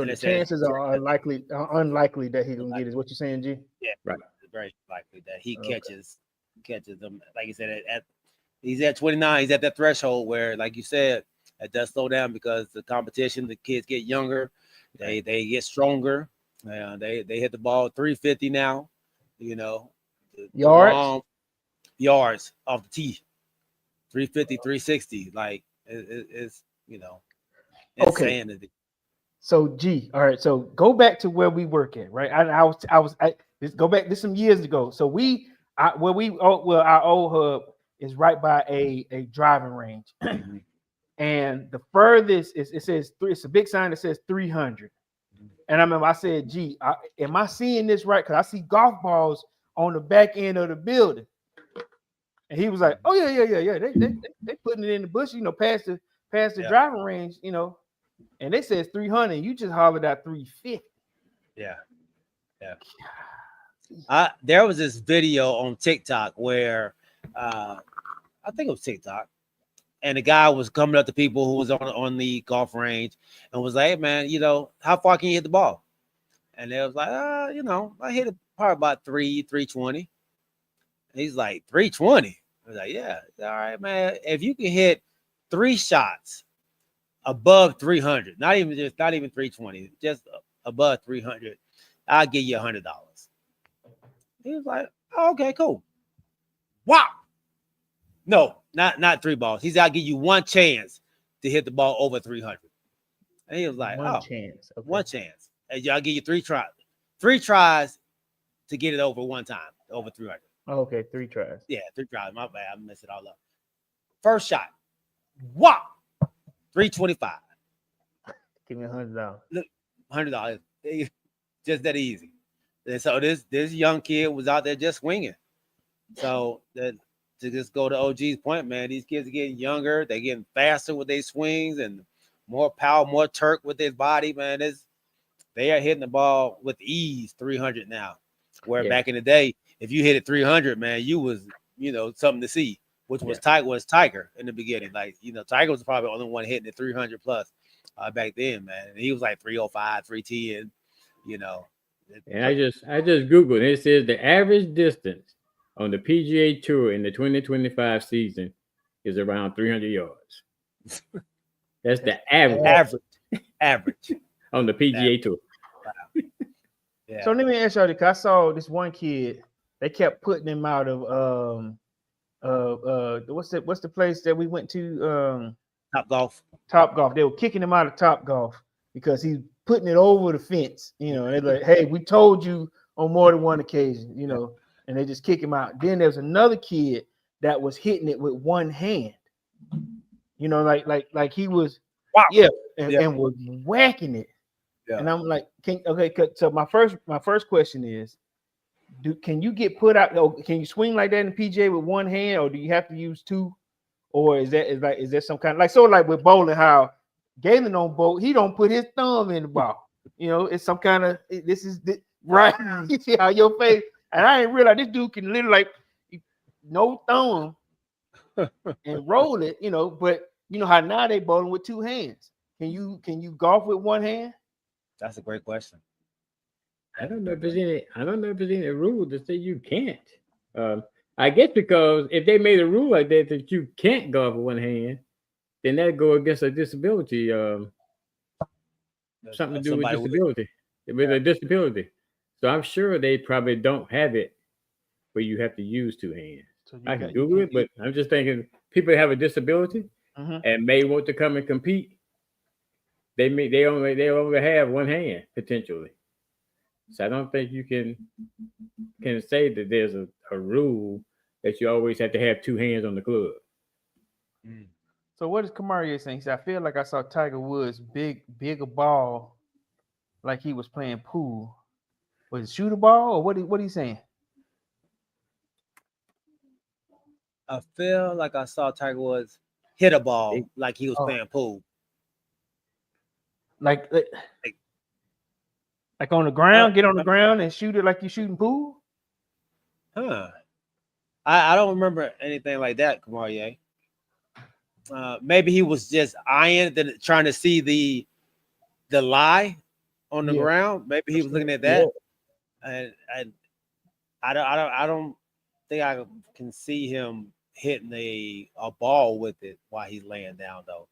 the chances are unlikely that he's gonna get is what you're saying, G? Yeah, right. It's very likely that he catches them. Like you said, he's at 29. He's at that threshold where, like you said, it does slow down because the competition, the kids get younger, they get stronger. They hit the ball 350 now. You know, yards off the tee, 350, 360. Like it's insane. Okay. So G, all right. So go back to where we work at, right? Let's go back. This some years ago. So our old hub is right by a driving range, and the furthest it's a big sign that says 300. And I remember I said, "Gee, am I seeing this right? Because I see golf balls on the back end of the building." And he was like, "Oh yeah. They putting it in the bush, past the driving range, And they says 300. You just hollered out 350. Yeah. There was this video on TikTok where I think it was TikTok, and the guy was coming up to people who was on the golf range and was like, "Hey man, how far can you hit the ball?" And they was like, I hit it probably about 320. He's like 320. I was like, yeah, all right, man. If you can hit 3 shots above 300, not even 320, just above 300, I'll give you $100. He was like, oh, okay, cool. Wow. No, not 3 balls. He's I'll give you 1 chance to hit the ball over 300. And he was like, One oh, chance. Okay. 1 chance. And I'll give you 3 tries. 3 tries to get it over 1 time, over 300. Oh, okay, 3 tries. Yeah, 3 tries. My bad. I messed it all up. First shot. Wow. 325. Give me $100. Look, $100. Just that easy. And so this young kid was out there just swinging. So that to just go to OG's point, man, these kids are getting younger. They're getting faster with their swings and more power, more torque with their body, man. They are hitting the ball with ease 300 now. Where back in the day, if you hit it 300, man, you was, something to see, which was Tiger in the beginning. Like, Tiger was probably the only one hitting it 300 plus back then, man. And he was like 305, 310, And I just Googled it. It says the average distance on the PGA Tour in the 2025 season is around 300 yards. That's the average on the PGA Tour. Yeah. So let me ask y'all, because I saw this one kid, they kept putting him out of what's the place that we went to? Top Golf. They were kicking him out of Top Golf because he's putting it over the fence, and they're like, hey, we told you on more than one occasion, and they just kick him out. Then there's another kid that was hitting it with one hand, like he was, and was whacking it. Yeah. And I'm like, so my first question is, can you get put out? Can you swing like that in the PGA with one hand, or do you have to use 2? Or is there some kind of like with bowling, how Galen on bowl, he don't put his thumb in the ball. It's some kind of right. You see how your face, and I didn't realize this dude can literally no thumb and roll it, but how now they bowling with 2 hands. Can you golf with one hand? That's a great question. I don't know if there's any rule to say you can't. I guess because if they made a rule like that you can't golf with one hand, then that go against a disability. Something to do with disability. With a disability. So I'm sure they probably don't have it where you have to use 2 hands. So I can Google it, but I'm just thinking people have a disability and may want to come and compete. They only have one hand potentially. So I don't think you can say that there's a rule that you always have to have 2 hands on the club. So what is Kamaria saying? He said, I feel like I saw Tiger Woods bigger ball like he was playing pool. Was it shoot a ball or what are you saying? I feel like I saw Tiger Woods hit a ball like he was playing pool. Like on the ground, get on the ground and shoot it like you're shooting pool? I don't remember anything like that, Kamaria. Maybe he was just eyeing, trying to see the lie on the ground. Maybe he was looking at that, and I don't think I can see him hitting a ball with it while he's laying down though,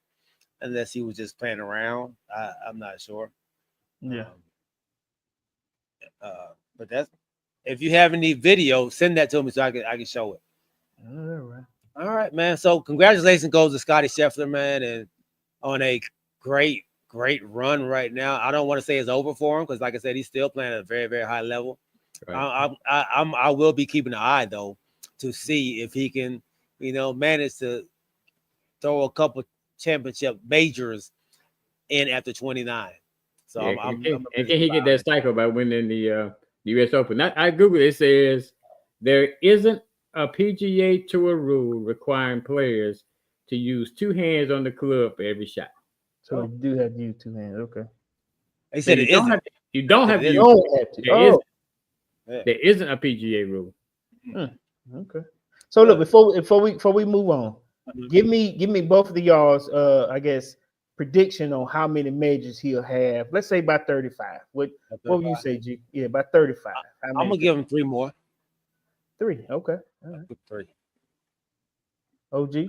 unless he was just playing around. I'm not sure. Yeah. But that's, if you have any video, send that to me so I can show it. All right, man. So congratulations goes to Scottie Scheffler, man, and on a great run right now. I don't want to say it's over for him because, like I said, he's still playing at a very, very high level. Right. I will be keeping an eye though to see if he can, manage to throw a couple championship majors in after 29. So can he get that cycle by winning the U.S. Open? I Googled it. It says there isn't a PGA Tour rule requiring players to use 2 hands on the club for every shot. So you do have to use 2 hands. Okay. They said you don't have to use. There isn't a PGA rule. Okay. So look, before we move on, give me both of y'all's I guess prediction on how many majors he'll have. Let's say by 35. What would you say, G? Yeah, by 35. I'm gonna give him 3 more. 3. Okay. All right. 3. OG.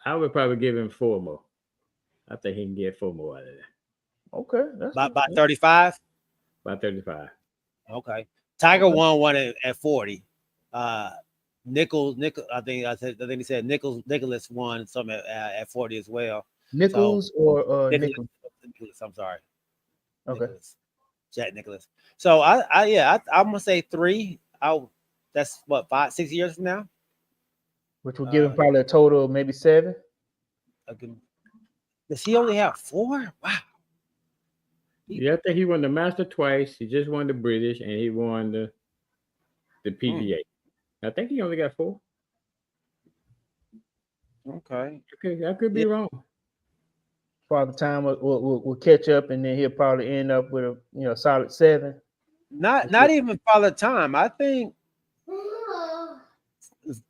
I would probably give him 4 more. I think he can get 4 more out of that. Okay. That's By 35. By 35. Okay. Tiger won one at 40. Nichols. I think he said Nicholas won some at 40 as well. Nichols or Nichols? Nicholas, I'm sorry. Okay. Nicholas. Jack Nicholas. So I'm gonna say 3. That's what 5-6 years from now. Which will give him probably a total of maybe 7. Does he only have 4? Wow. Yeah, I think he won the Master twice. He just won the British, and he won the PGA. I think he only got 4. Okay. I could be wrong. Father Time will catch up, and then he'll probably end up with a solid 7. Not even Father Time. I think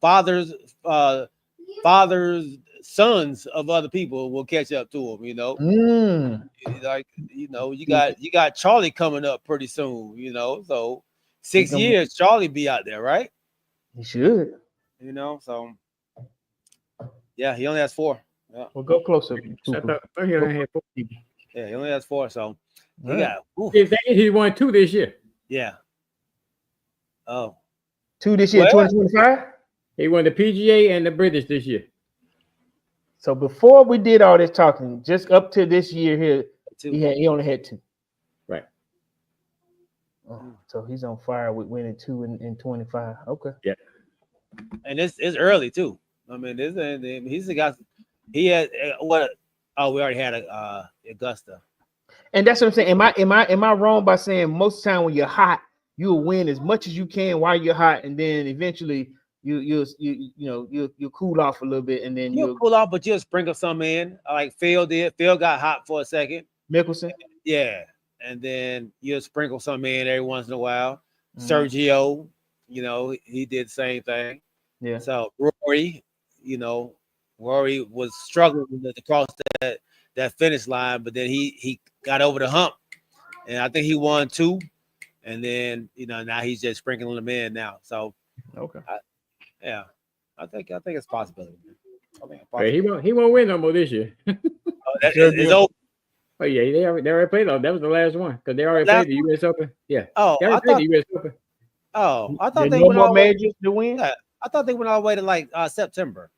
fathers, sons of other people will catch up to him. Like you got Charlie coming up pretty soon. So 6 years, Charlie be out there, right? He should. So yeah, he only has 4. Yeah. We'll go closer. He only had 4 people. Yeah, he only has 4. So he won 2 this year. Yeah. Oh. 2 this year, 2025? He won the PGA and the British this year. So before we did all this talking, just up to this year here, he only had 2. Right. Oh, so he's on fire with winning 2 in 25. Okay. Yeah. And it's early too. I mean, he's the guy. He had what? Oh, we already had Augusta. And that's what I'm saying. Am I wrong by saying most of the time when you're hot, you'll win as much as you can while you're hot, and then eventually you'll cool off a little bit, and then you'll cool off, but you'll sprinkle some in, like Phil did. Phil got hot for a second. Mickelson. Yeah, and then you'll sprinkle some in every once in a while. Sergio, he did the same thing. Yeah. So Rory, Rory was struggling to cross that finish line, but then he got over the hump, and I think he won 2, and then now he's just sprinkling them in now. So okay, I think it's possible. He won't win no more this year. It's over. Oh yeah, they already played. That was the last one because they already played the U.S. Open. Yeah. Oh, they already played the U.S. Open. Oh, I thought they went more majors to win. Yeah, I thought they went all the way to like September.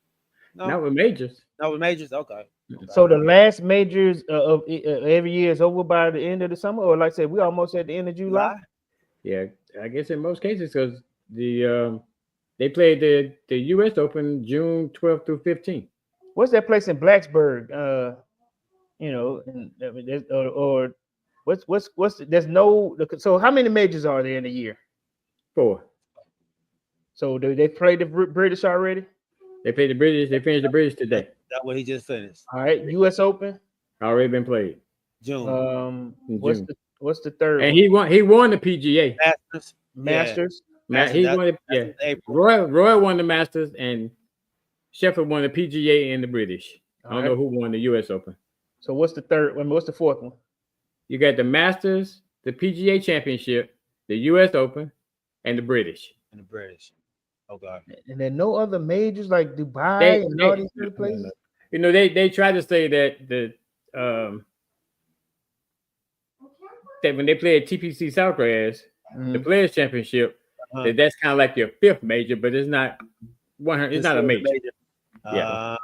No? Not with majors. Not with majors. Okay. So the last majors of every year is over by the end of the summer, or like I said, we almost at the end of July. Yeah, I guess in most cases because they played the U.S. Open June 12th through 15th. What's that place in Blacksburg? Or what's there's no. So how many majors are there in a year? 4. So do they play the British already? They played the British. They finished the British today. That's what he just finished. All right, U.S. Open already been played. June. What's the third? And he won the PGA Masters. He won it. Roy won the Masters, and Sheffield won the PGA and the British. I don't know who won the U.S. Open. So what's the third one? What's the fourth one? You got the Masters, the PGA Championship, the U.S. Open, and the British. Okay. And then no other majors like Dubai and all these other places. They try to say that that when they play at TPC Southgrass, the Players Championship, that's kind of like your 5th major, but it's not 100. It's not a major. Yeah.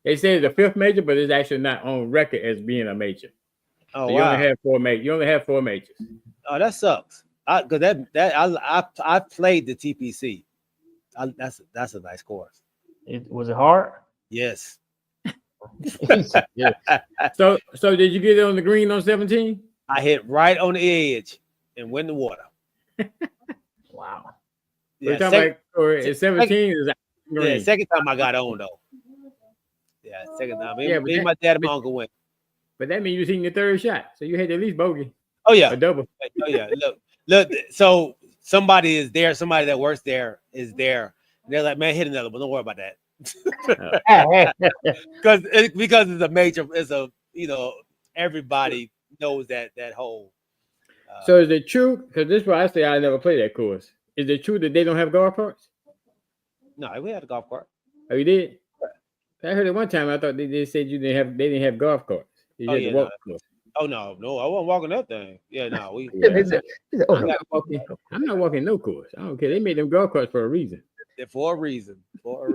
They say it's a 5th major, but it's actually not on record as being a major. Oh, so wow. You only have 4 majors. Oh, that sucks. Because I played the TPC. That's a nice course. Was it hard? Yes. Yeah. So did you get it on the green on 17? I hit right on the edge and went in the water. Wow. Yeah, at 17 is green. Yeah, second time I got on though. Yeah, second time. Me, my dad and my uncle went. But that means you was hitting your 3rd shot, so you had at least bogey. Oh yeah, a double. Oh yeah. Look. So somebody is there. Somebody that works there is there. And they're like, man, hit another one. Don't worry about that. Because it's a major. It's a everybody knows that whole. So is it true? Because this is why I say I never play that course. Is it true that they don't have golf carts? No, we had a golf cart. Oh, you did? I heard it one time. I thought they said they didn't have golf carts. You had to walk the course. Oh no, I wasn't walking that thing. Yeah, no, we. I'm not walking no course. I don't care. They made them golf carts for a reason. For a reason. All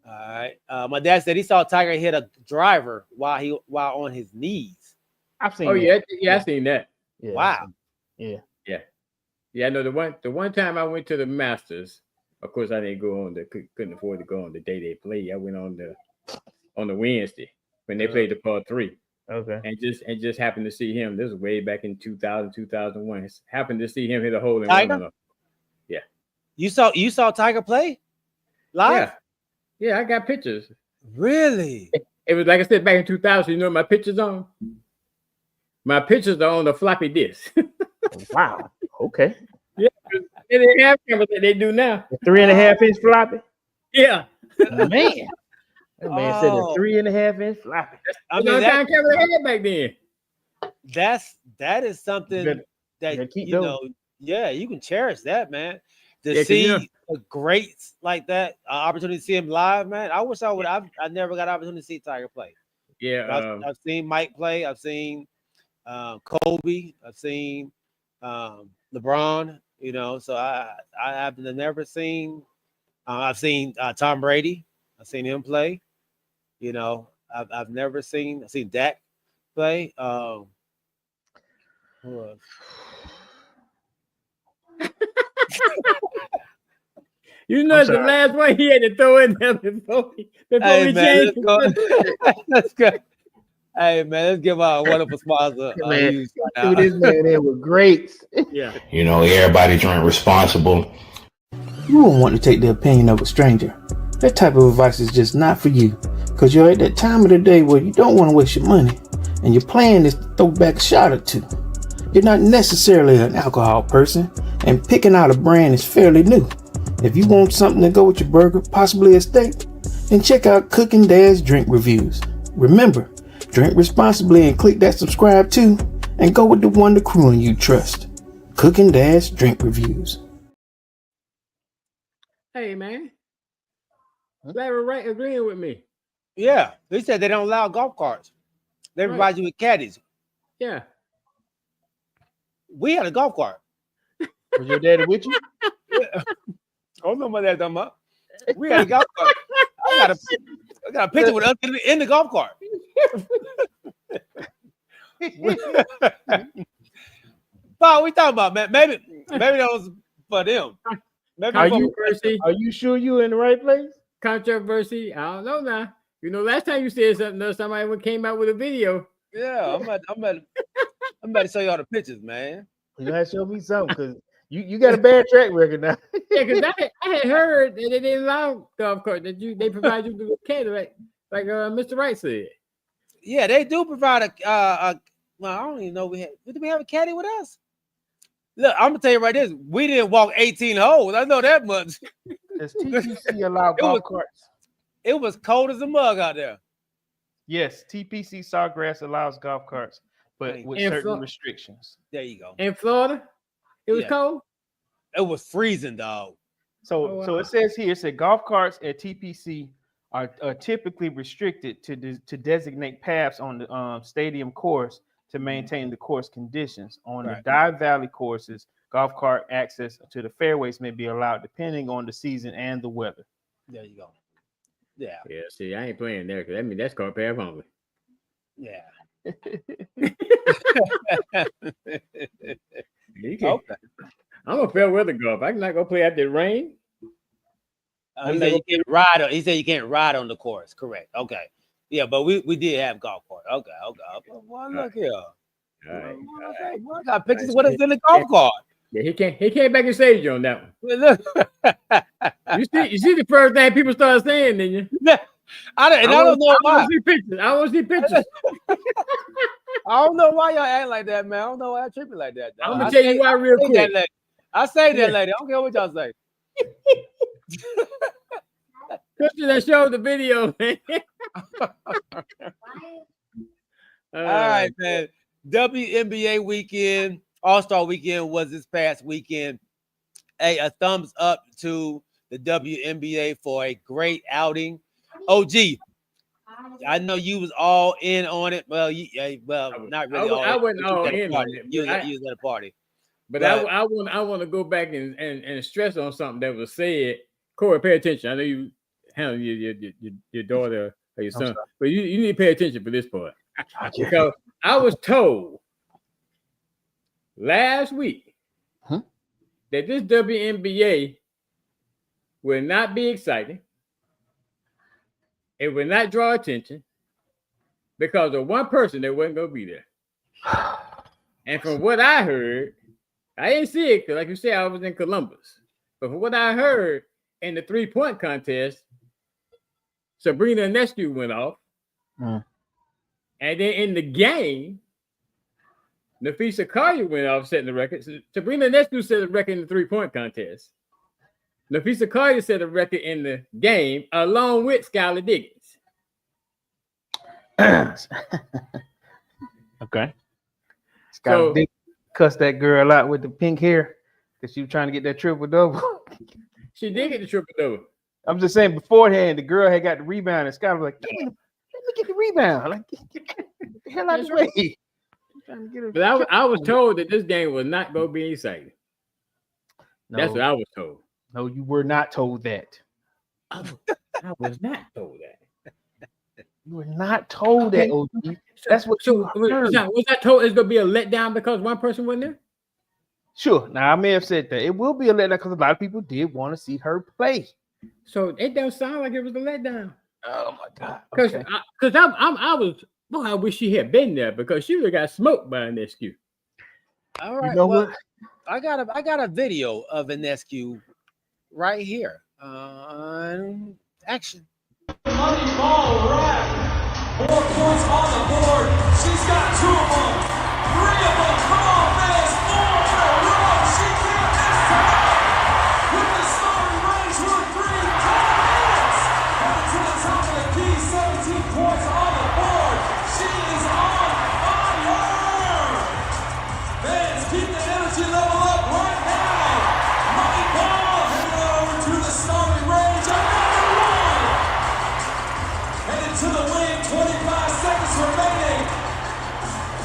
right. My dad said he saw Tiger hit a driver while on his knees. I've seen. Oh yeah, I seen that. Yeah. Wow. Yeah. I know the one time I went to the Masters. Of course, I didn't go on couldn't afford to go on the day they played. I went on the Wednesday when they played the par 3. Okay. And just happened to see him. This was way back in 2000, 2001. Happened to see him hit a hole in one. Yeah. You saw Tiger play live? Yeah, I got pictures. Really? It was like I said back in 2000. You know what my pictures on? My pictures are on the floppy disk. Wow. Okay. Yeah, they didn't have cameras that they do now. 3.5-inch floppy. Yeah. Man. That man said a 3.5-inch floppy. I mean, that camera they had back then. That is something that you know. Yeah, you can cherish that, man. To see a greats like that, opportunity to see him live, man. I wish I would. I never got an opportunity to see Tiger play. Yeah, I've seen Mike play. I've seen Kobe. I've seen LeBron. You know, so I have never seen. I've seen Tom Brady. I've seen him play. You know, I've never seen. I've seen Dak play. Who else? You know, the last one he had to throw in there before we changed. Let's go. Hey man, let's give our wonderful sponsor. This man there with greats. Yeah. You know, everybody drink responsible. You won't want to take the opinion of a stranger. That type of advice is just not for you, because you're at that time of the day where you don't want to waste your money, and your plan is to throw back a shot or two. You're not necessarily an alcohol person, and picking out a brand is fairly new. If you want something to go with your burger, possibly a steak, then check out Cooking Dad's Drink Reviews. Remember, drink responsibly and click that subscribe too, and go with the one the crew and you trust. Cooking Dad's Drink Reviews. Hey man, Larry Wright agreeing with me. Yeah, they said they don't allow golf carts. They provide you with caddies. Yeah. We had a golf cart. Was your daddy with you? Yeah. I don't know what that's talking about. We had a golf cart. I got a picture with us in the golf cart. But we talking about, man. Maybe that was for them. Maybe are you sure you in the right place? Controversy. I don't know now. You know, last time you said something else, somebody came out with a video. Yeah, I'm about to show you all the pictures, man. You gotta show me something because you got a bad track record now. Yeah, because I had heard that they didn't allow golf cart that they provide you with a caddy, like Mr. Wright said. Yeah, they do provide a well, I don't even know did we have a caddy with us? Look, I'm gonna tell you right this. We didn't walk 18 holes. I know that much. Does TPC allow golf carts? It was cold as a mug out there. Yes, TPC Sawgrass allows golf carts, but with certain restrictions. There you go. In Florida, it was cold. It was freezing, dog. So it says here, it said golf carts at TPC are typically restricted to designate paths on the stadium course to maintain the course conditions. On the Dive Valley courses, golf cart access to the fairways may be allowed depending on the season and the weather. There you go. Yeah. Yeah. See, I ain't playing there because that's called path only. Yeah. Okay. I'm a fair weather golf. I'm not gonna play after the rain. He said you can't ride. He said you can't ride on the course. Correct. Okay. Yeah, but we did have golf cart. Okay. Well, look here. All right. I got pictures with us in the golf cart. Yeah, he came back and saved you on that one. you see the first thing people started saying, didn't you? I don't know why. I want to see pictures. I don't know why y'all act like that, man. I don't know why I treat me like that. I'm gonna tell you why real quick. I say that lady. I don't care what y'all say. Picture that showed the video, man. All right, man. WNBA weekend, All-Star weekend was this past weekend. Hey, a thumbs up to the WNBA for a great outing. OG, I know you was all in on it. Well, not really. I wasn't all in on it. You was at a party. But I want to go back and stress on something that was said. Corey, pay attention. I know you handle your daughter or your son, but you need to pay attention for this part. Because I was told last week that this WNBA will not be exciting. It will not draw attention because of one person that wasn't going to be there. And from what I heard, I didn't see it because, like you said, I was in Columbus. But from what I heard in the 3-point contest, Sabrina Ionescu went off. And then in the game, Nafisa Collier went off setting the record. So Sabrina Ionescu set a record in the 3-point contest. Nafisa Collier set a record in the game along with Skylar Diggins. Okay. Skylar Diggins cussed that girl out with the pink hair because she was trying to get that triple double. She did get the triple double. I'm just saying beforehand, the girl had got the rebound, and Skylar was like, let me get the rebound. Like, get the hell out of the way. But I was told that this game was not going to be exciting. No, that's what I was told. No, you were not told that. I was not told that. You were not told that, OG. That's what you heard. Was that told it's going to be a letdown because one person wasn't there? Sure. Now, I may have said that. It will be a letdown because a lot of people did want to see her play. So it don't sound like it was a letdown. Oh, my God. Because I wish she had been there because she would have got smoked by Ionescu. All right. You know what? I got a video of Ionescu right here. Action. Money ball rack. 4 points on the board. She's got 2 of them. 3 of them. Come on, Miss. 4 in a row. She can't miss tonight. With the starting range for 3 minutes. Headed to the top of the key. 17 points on the board. She is on fire. Fans, keep the energy level up right now. Money ball headed over to the starting range. Another one. Headed to the wing. 25 seconds remaining.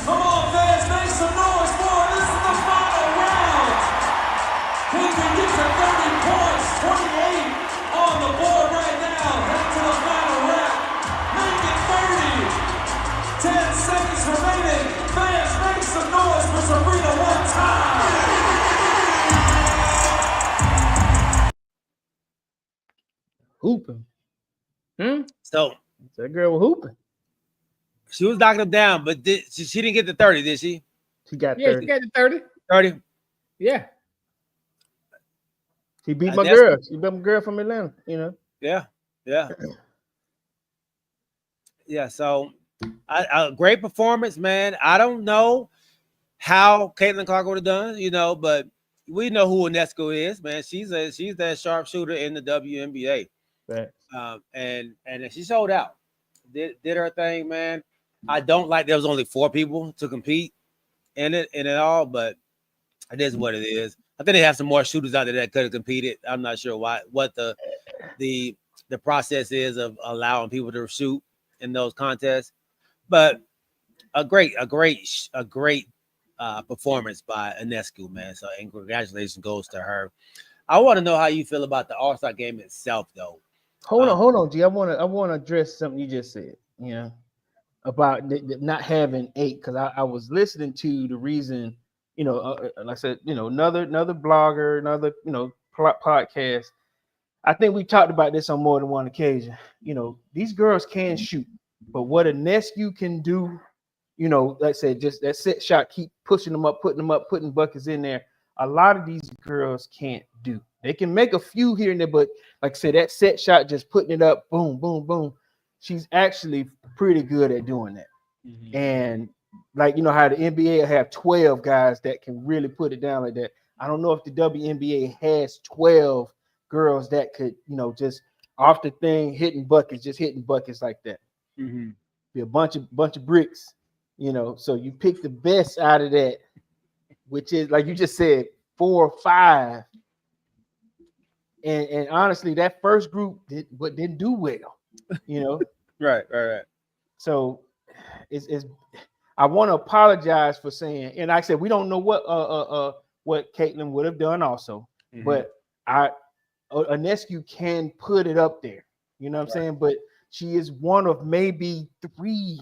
Come on, fans, make some noise for it. This is the final round. Who can get to 30 points? 28 on the board right now. Headed to the final round. Make it 30. 10 seconds remaining. Fans, make some noise for Sabrina one time. Hooping. So that girl was hooping. She was knocking them down, but she didn't get to 30, did she? She got 30. Yeah, she got to 30. 30. Yeah. She beat my girl. She beat my girl from Atlanta, you know. Yeah. Yeah, so a great performance, man. I don't know how Caitlin Clark would have done, you know, but we know who Ionescu is, man. She's that sharpshooter in the WNBA. Right. And she showed out. Did her thing, man. I don't like there was only 4 people to compete in it all, but it is what it is. I think they have some more shooters out there that could have competed. I'm not sure what the process is of allowing people to shoot in those contests, but a great performance by Ionescu, man. So, and congratulations goes to her. I want to know how you feel about the All-Star game itself, though. Hold on, G. I want to address something you just said. You know, about not having 8, because I was listening to the reason. You know, like I said, you know, another blogger, another podcast. I think we talked about this on more than one occasion. You know, these girls can shoot, but what Ionescu can do, you know, like I said, just that set shot, keep pushing them up, putting buckets in there. A lot of these girls can't do. They can make a few here and there, but like I said, that set shot, just putting it up, boom, boom, boom. She's actually pretty good at doing that. Mm-hmm. And like, you know how the NBA have 12 guys that can really put it down like that. I don't know if the WNBA has 12 girls that could, you know, just off the thing, hitting buckets like that. Mm-hmm. Be a bunch of bricks, You know, so you pick the best out of that, which is like you just said, 4 or 5. And honestly, that first group didn't do well, you know. Right. So it's I want to apologize for saying, and like I said, we don't know what Caitlin would have done also, but Ionescu can put it up there, you know what I'm saying? But she is one of maybe 3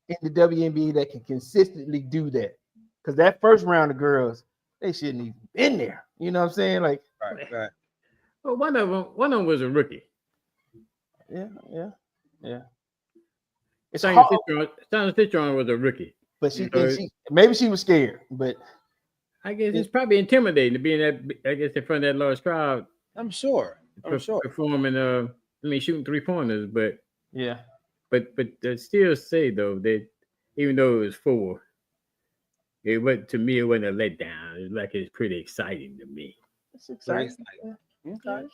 in the WNBA that can consistently do that. Because that first round of girls, they shouldn't even been there. You know what I'm saying? Like, Right. Well, one of them was a rookie. Yeah. It's Sonya hard, Citron was a rookie. but maybe she was scared, but I guess it's probably intimidating to be in that. I guess in front of that large crowd. I'm sure. Performing, shooting 3-pointers, but yeah. But still say though that even though it was 4, it wasn't, to me, it wasn't a letdown. It was like it's pretty exciting to me. It's exciting. Okay.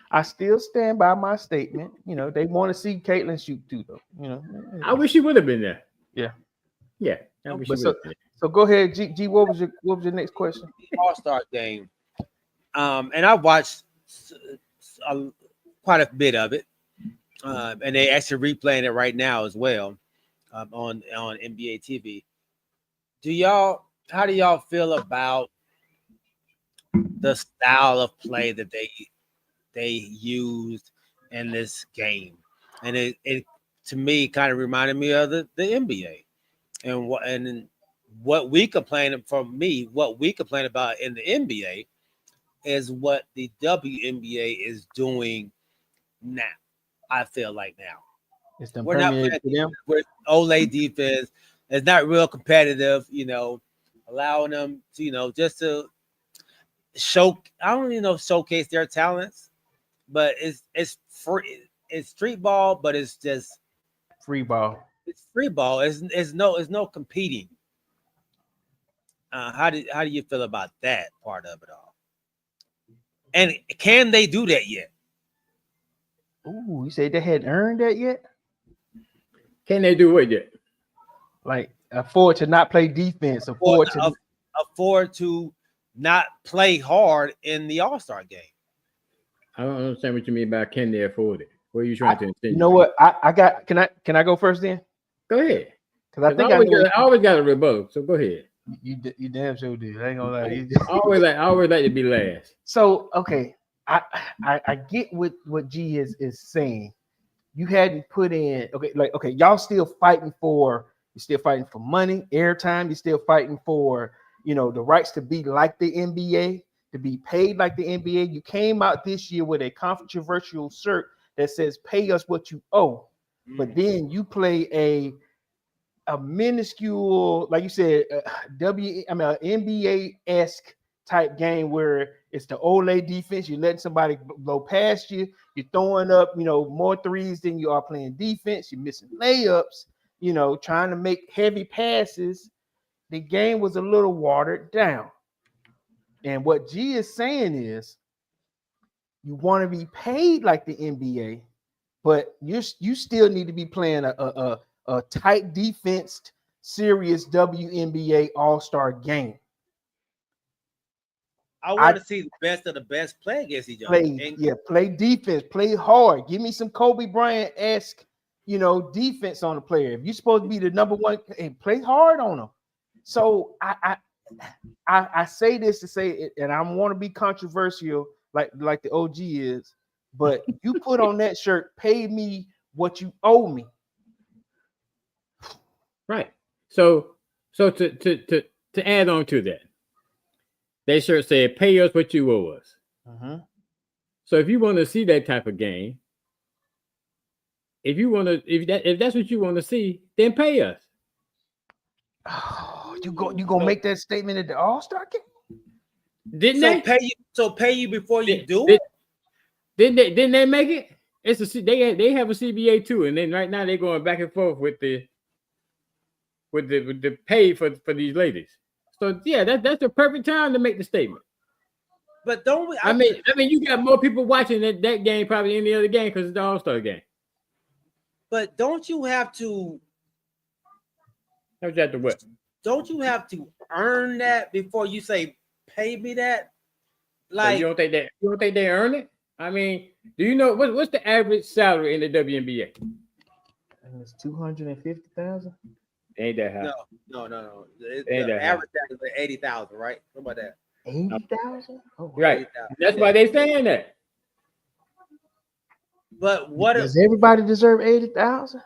I still stand by my statement. You know, they want to see Caitlin shoot too, though. You know, I wish she would have been there. Yeah. I wish she But would have been there. so go ahead, G. What was your next question? All-Star game. And I watched quite a bit of it. And they actually replaying it right now as well on NBA TV. How do y'all feel about the style of play that they used in this game? And it to me kind of reminded me of the NBA and what we complain about in the NBA is what the WNBA is doing now. I feel like now we're not playing with Olay defense. It's not real competitive, you know, allowing them to, you know, just to showcase their talents, but it's free. It's street ball, but it's just free ball. It's free ball. It's no competing. How do you feel about that part of it all? And can they do that yet? Ooh, you say they hadn't earned that yet? Can they do it yet? Like afford to not play defense, afford to not play hard in the All-Star game. I don't understand what you mean by can they afford it. What are you trying to insinuate? You know what? I got. Can I go first then? Go ahead. Because I think I always got a rebuttal. So go ahead. You damn sure did. I ain't gonna lie. I always like to be last. So okay, I get what G is saying. You hadn't put in y'all still fighting for money, airtime. You're still fighting for the rights to be like the NBA, to be paid like the NBA. You came out this year with a controversial shirt that says "Pay us what you owe," but then you play a minuscule, like you said, NBA-esque type game where it's the Olay defense. You're letting somebody blow past you. You're throwing up, more threes than you are playing defense. You're missing layups, trying to make heavy passes. The game was a little watered down. And what G is saying is you want to be paid like the NBA, but you still need to be playing a tight defense, serious WNBA All-Star game. I want to see the best of the best play against each other. Play defense, play hard. Give me some Kobe Bryant-esque, defense on the player. If you're supposed to be the number one, play hard on them. So I say this to say it, and I want to be controversial, like the OG is, but you put on that shirt, pay me what you owe me. Right. So to add on to that, they shirt said, "Pay us what you owe us." So if you want to see that type of game, if that's what you want to see, then pay us. Oh, you gonna make that statement at the All-Star game? Didn't they pay you before you do it? Didn't they make it? They have a CBA too, and then right now they're going back and forth with the pay for these ladies. So yeah, that's the perfect time to make the statement. But don't we? I mean, you got more people watching that game probably any other game because it's the All-Star game. But don't you have to How's that the what? Don't you have to earn that before you say pay me that? So Like you don't think they earn it? I mean, do you know what's the average salary in the WNBA? It's 250,000. Ain't that high? no. Ain't The that average is like 80,000, right? What about that? 80,000. Oh, Right. 80,000. That's why they saying that. But what if Does everybody deserve 80,000?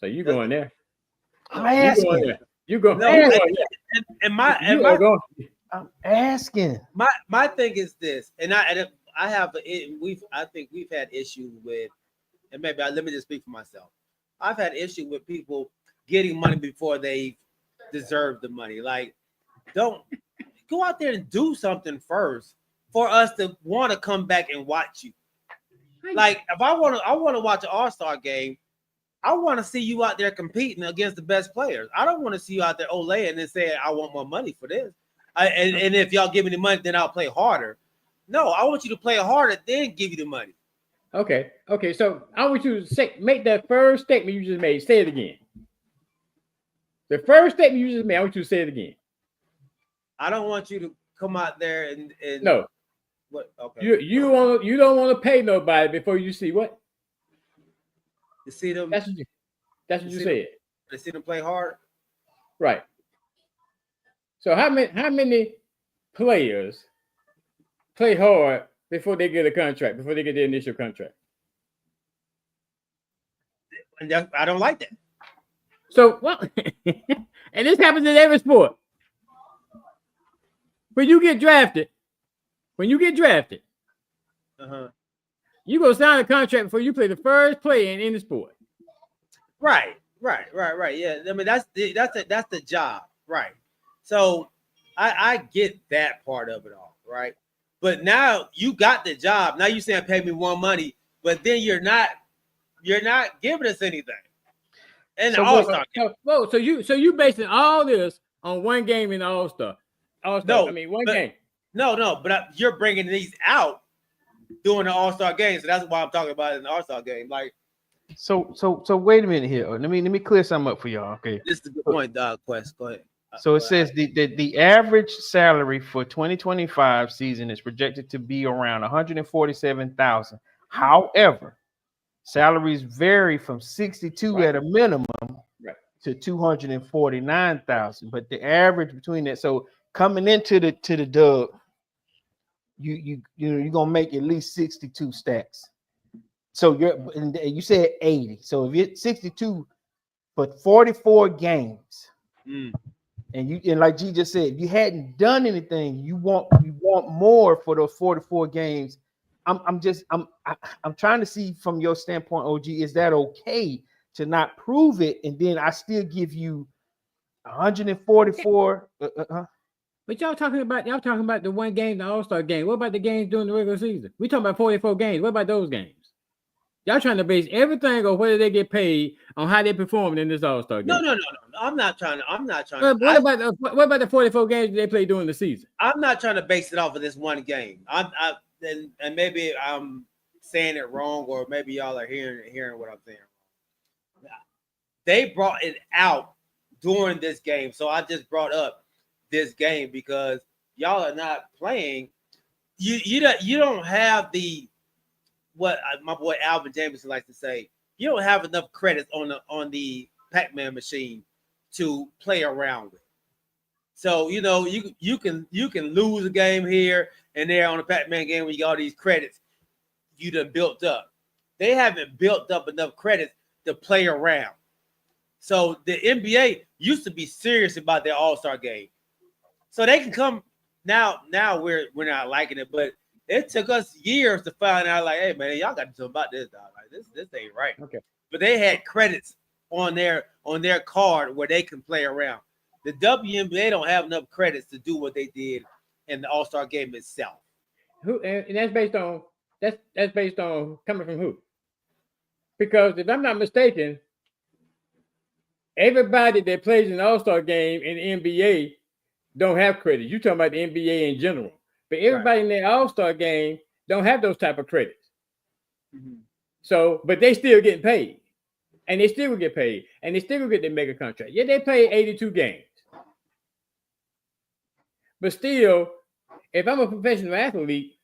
So you going there? I'm You asking. going there? You go? no? you And, going there. and my You are going. I'm asking. my thing is this, and I have I think we've had issues with, and maybe let me just speak for myself. I've had issue with people getting money before they deserve the money. Like, don't go out there and do something first for us to want to come back and watch you. Like, if I want to watch an All-Star game, I want to see you out there competing against the best players. I don't want to see you out there olaying and saying, I want more money for this. And if y'all give me the money, then I'll play harder. No, I want you to play harder, then give you the money. Okay. So I want you to make that first statement you just made. Say it again. The first statement you just made, I want you to say it again. I don't want you to come out there and No. What? Okay. You don't want to pay nobody before you see what? You see them. That's what you see said. To see them play hard. Right. So how many players play hard before they get a contract, before they get their initial contract? And I don't like that. So well, and this happens in every sport. When you get drafted, you go sign a contract before you play the first play in the sport. Right. Yeah, I mean that's the job, right? So I get that part of it all, right? But now you got the job. Now you saying pay me more money, but then you're not giving us anything. And So, All-Star. so you basing all this on one game in the All-Star. No, I mean one game. No, but you're bringing these out during the All-Star game, so that's why I'm talking about it in the All-Star game. Like, So wait a minute here. Let me clear something up for y'all. Okay. this is a good point, Quest. Go ahead. So it says the average salary for 2025 season is projected to be around 147,000. However, salaries vary from 62 at a minimum to 249,000. But the average between that, so coming into the dub, you're gonna make at least 62 stacks. So you said 80. So if you're 62 for 44 games. And like G just said, if you hadn't done anything, you want more for those 44 games. I'm trying to see from your standpoint, OG, is that okay to not prove it and then I still give you 144? But y'all talking about the one game, the All-Star game. What about the games during the regular season? We talking about 44 games. What about those games? Y'all trying to base everything on whether they get paid on how they performed in this All-Star game. No. I'm not trying. What about the 44 games they play during the season? I'm not trying to base it off of this one game. And maybe I'm saying it wrong, or maybe y'all are hearing what I'm saying. They brought it out during this game, so I just brought up this game because y'all are not playing. You don't have what my boy Alvin Jameson likes to say. You don't have enough credits on the Pac-Man machine to play around with. So you can lose a game here and there on the Pac-Man game when you got all these credits you done built up. They haven't built up enough credits to play around. So the NBA used to be serious about their All-Star game. So they can come now. Now we're not liking it, but it took us years to find out, like, hey man, y'all got to do something about this, dog. Like this ain't right. Okay. But they had credits on their card where they can play around. The WNBA don't have enough credits to do what they did in the All-Star game itself. Who and that's based on coming from who? Because if I'm not mistaken, everybody that plays in the All-Star game in the NBA don't have credit. You're talking about the NBA in general. But everybody in the All-Star game don't have those type of credits. So, but they still getting paid. and they still will get paid, and they still will get their mega contract. Yeah, they play 82 games. But still, if I'm a professional athlete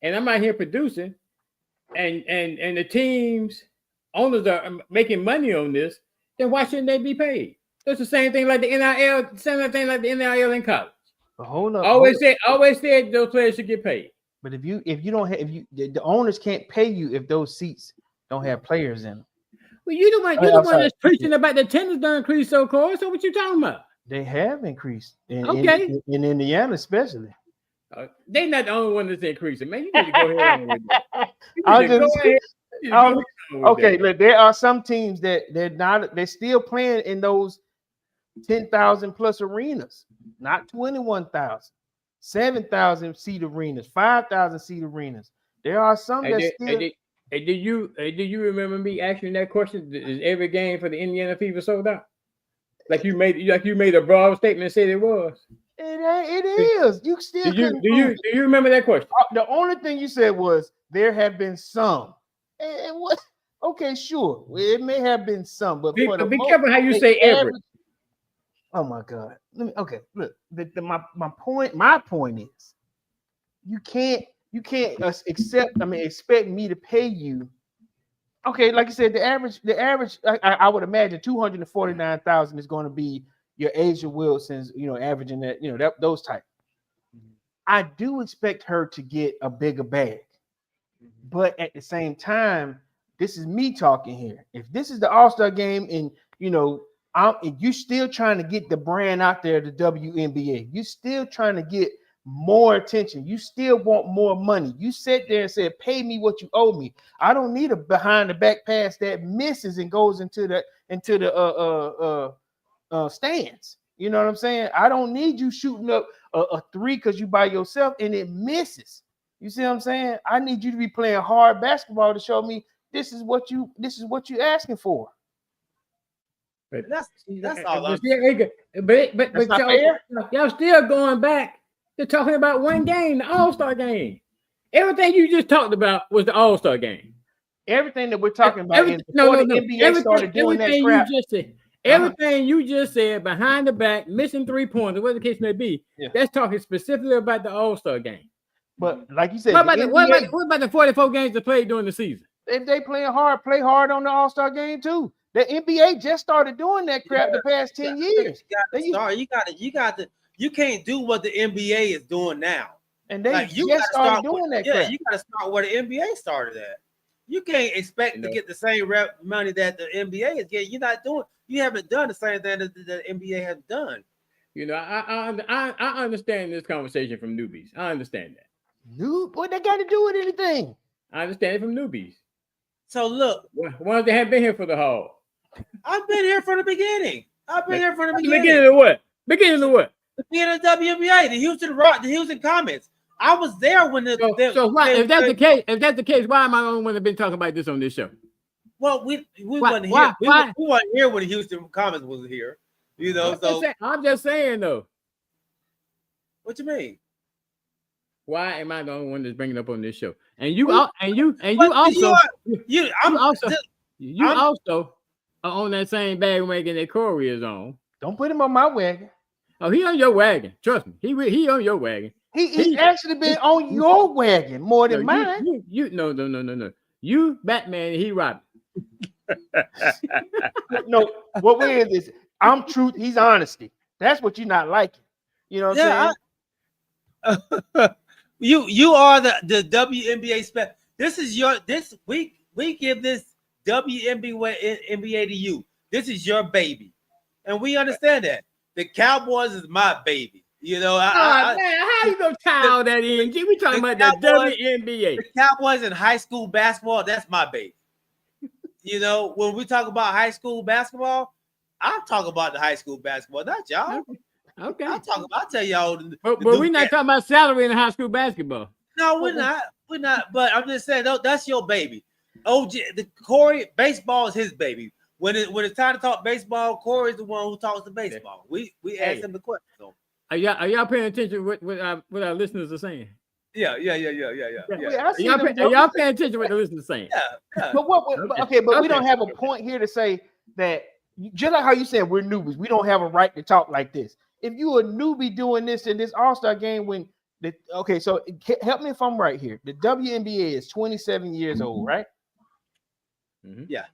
and I'm out here producing, and the teams owners are making money on this, then why shouldn't they be paid? That's the same thing like the NIL, same thing like the NIL in college. But hold up. Always said those players should get paid. But if you don't have the owners can't pay you if those seats don't have players in them. Well, you're the one that's preaching about the attendance don't increase so close. So what you talking about? They have increased. In Indiana, especially. They're not the only one that's increasing. Man, you need to go ahead on with that. Okay, look, there are some teams that they're still playing in those 10,000 plus arenas, not 21,000, 7,000 seat arenas, 5,000 seat arenas. There are some that still. Hey, do you remember me asking that question? Is every game for the Indiana Fever sold out? Like you made a broad statement and said it was. It is. You still do you remember that question? The only thing you said was there have been some. And what? Okay, sure. It may have been some, but be careful how you say every. Oh my God. Okay, look. My point is, you can't expect me to pay you. Okay, like you said, the average. I would imagine 249,000 is going to be your Asia Wilson's, averaging that, those type. I do expect her to get a bigger bag, but at the same time, this is me talking here. If this is the All-Star game, and you still trying to get the brand out there, the WNBA, you still trying to get more attention. You still want more money. You sit there and said, "Pay me what you owe me." I don't need a behind the back pass that misses and goes into the stands. You know what I'm saying? I don't need you shooting up a three because you by yourself and it misses. You see what I'm saying? I need you to be playing hard basketball to show me this is what you asking for. But that's all. But y'all still going back to talking about one game, the All-Star game. Everything you just talked about was the All-Star game. Everything that we're talking about is before the NBA started doing that crap. Everything you just said, behind the back, missing 3 points, or whatever the case may be, that's talking specifically about the All-Star game. But like you said, what about the 44 games they played during the season? If they playing hard, play hard on the All-Star game too. The NBA just started doing that crap the past 10 years. You can't do what the NBA is doing now. And they just started doing that crap. You got to start where the NBA started at. You can't expect to get the same money that the NBA is getting. You haven't done the same thing that the NBA has done. I understand this conversation from newbies. I understand that. What they got to do with anything? I understand it from newbies. So look, ones that have been here for the haul. I've been here from the beginning. Beginning of what? Beginning of what? The beginning of WNBA, the Houston Comets. I was there when if that's the case, why am I the only one that been talking about this on this show? Well, we wasn't here. We weren't here when the Houston Comets was here. I'm just saying though. What you mean? Why am I the only one that's bringing up on this show? And you also are on that same bandwagon that Corey is on. Don't put him on my wagon. Oh, he on your wagon. Trust me, he on your wagon. He's actually been on your wagon more than mine. No. You Batman and he Robin. No, what we is this? I'm truth. He's honesty. That's what you're not liking. You know what I'm saying? You are the WNBA spec. We give this WNBA to you. This is your baby, and we understand that. The Cowboys is my baby. Man, how you gonna tie all that in? We talking about the WNBA. The Cowboys in high school basketball. That's my baby. When we talk about high school basketball, I'm talking about the high school basketball, not y'all. Okay. I'll tell y'all. But we're not talking about salary in high school basketball. No, we're not. We're not. But I'm just saying, that's your baby. Corey, baseball is his baby. When it's time to talk baseball, Corey is the one who talks to baseball. We ask him the question. Are y'all paying attention to what our listeners are saying? Yeah. Wait, I see Y'all, them jokers. y'all paying attention to what the listeners saying. Yeah. But okay, but we Okay. don't have a point here to say that. Just like how you said we're newbies, we don't have a right to talk like this. If you a newbie doing this in this All-Star game, so help me if I'm right here. The WNBA is 27 years old, right? Yeah.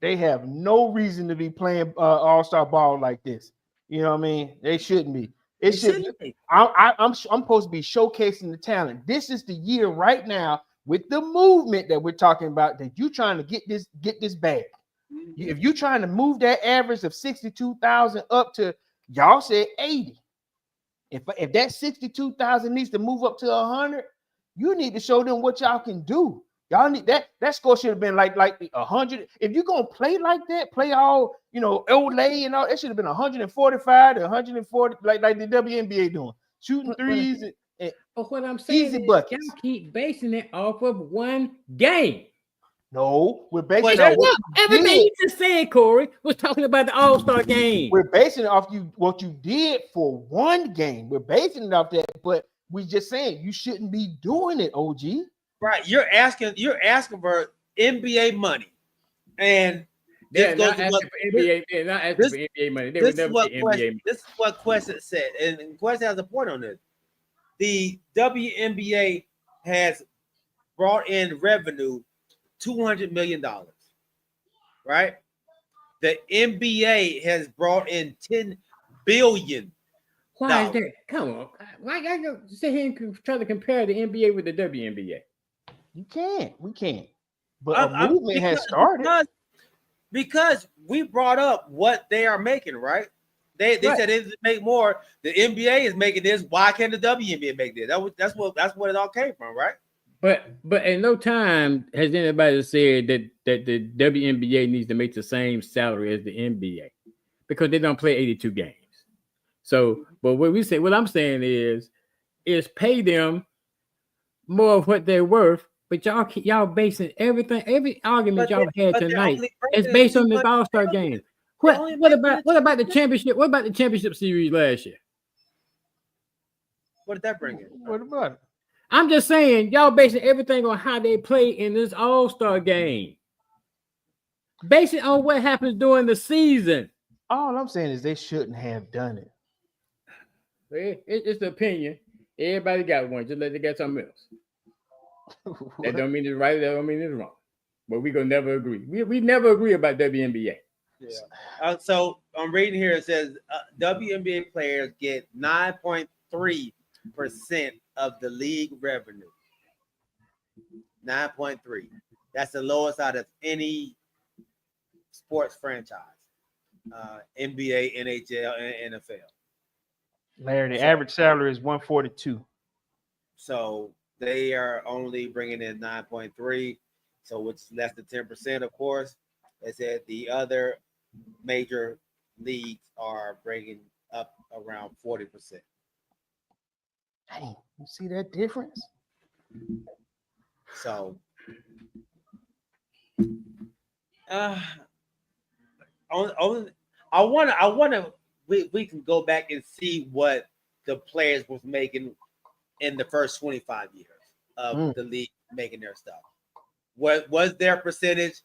They have no reason to be playing All-Star ball like this. You know what I mean? They shouldn't be. It should. I'm supposed to be showcasing the talent. This is the year right now with the movement that we're talking about that you're trying to get this bag. If you're trying to move that average of 62,000 up to, y'all said 80. If that 62,000 needs to move up to 100, you need to show them what y'all can do. Y'all need that score should have been like 100. If you're gonna play like that, play all Olay and all, it should have been 145 to 140, like the WNBA doing, shooting threes. But what I'm saying easy is, buckets. y'all keep basing it off of one game. No, we're basing it Well, on what you everything did. you just said, Corey, was talking about the All-Star game. We're basing it off what you did for one game. We're basing it off that, but we just saying you shouldn't be doing it, OG. Right. You're asking for NBA money. And They're this goes not to asking what for NBA. They're not asking for NBA money. They would never get NBA money. This is what Quest said, and Quest has a point on this. The WNBA has brought in revenue $200 million, right? The NBA has brought in $10 billion. Why is that? Come on. Why y'all go sit here and try to compare the NBA with the WNBA? You can't. We can't. But a movement has started. Because we brought up what they are making, right? They said they make more. The NBA is making this. Why can't the WNBA make this? That's what it all came from, right? But at no time has anybody said that the WNBA needs to make the same salary as the NBA because they don't play 82 games. So, but what I'm saying is pay them more of what they're worth. But y'all basing every argument y'all had tonight is based on this All-Star game. What about the championship? What about the championship series last year? What did that bring in? What about it? I'm just saying, y'all basing everything on how they play in this All-Star game. Base it on what happens during the season. All I'm saying is they shouldn't have done it. It's the opinion. Everybody got one. Just let they get something else. That don't mean it's right. That don't mean it's wrong. But we gonna never agree. We never agree about WNBA. Yeah. So I'm reading here. It says WNBA players get 9.3% of the league revenue. 9.3. That's the lowest out of any sports franchise. NBA, NHL, and NFL. Larry, the average salary is 142. So they are only bringing in 9.3, so which is less than 10%, of course. They said the other major leagues are bringing up around 40%. Dang, you see that difference? So, we can go back and see what the players was making in the first 25 years of the league making their stuff. What was their percentage?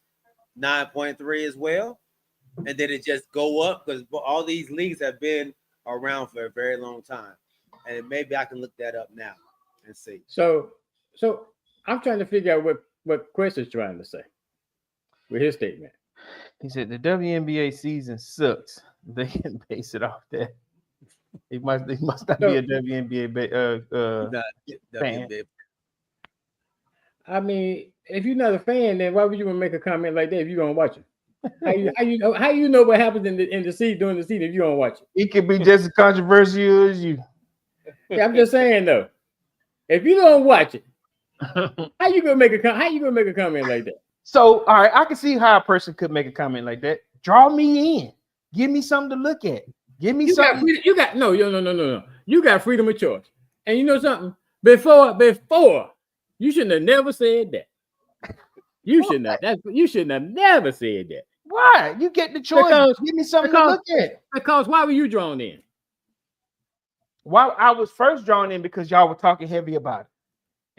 9.3 as well, and did it just go up because all these leagues have been around for a very long time, and maybe I can look that up now and see. So I'm trying to figure out what Quest is trying to say with his statement. He said the WNBA season sucks. They can base it off that. It must not be a WNBA fan. I mean, if you're not a fan, then why would you want to make a comment like that if you don't watch it? How you know what happens in the season during the season if you don't watch it? It could be just as controversial as you. Yeah, I'm just saying though, if you don't watch it, how you gonna make a comment like that? So, all right, I can see how a person could make a comment like that. Draw me in. Give me something to look at. Give me something. No. You got freedom of choice. And you know something? Before you shouldn't have never said that. You shouldn't have never said that. Why? You get the choice. Give me something to look at. Because why were you drawn in? Why I was first drawn in because y'all were talking heavy about it.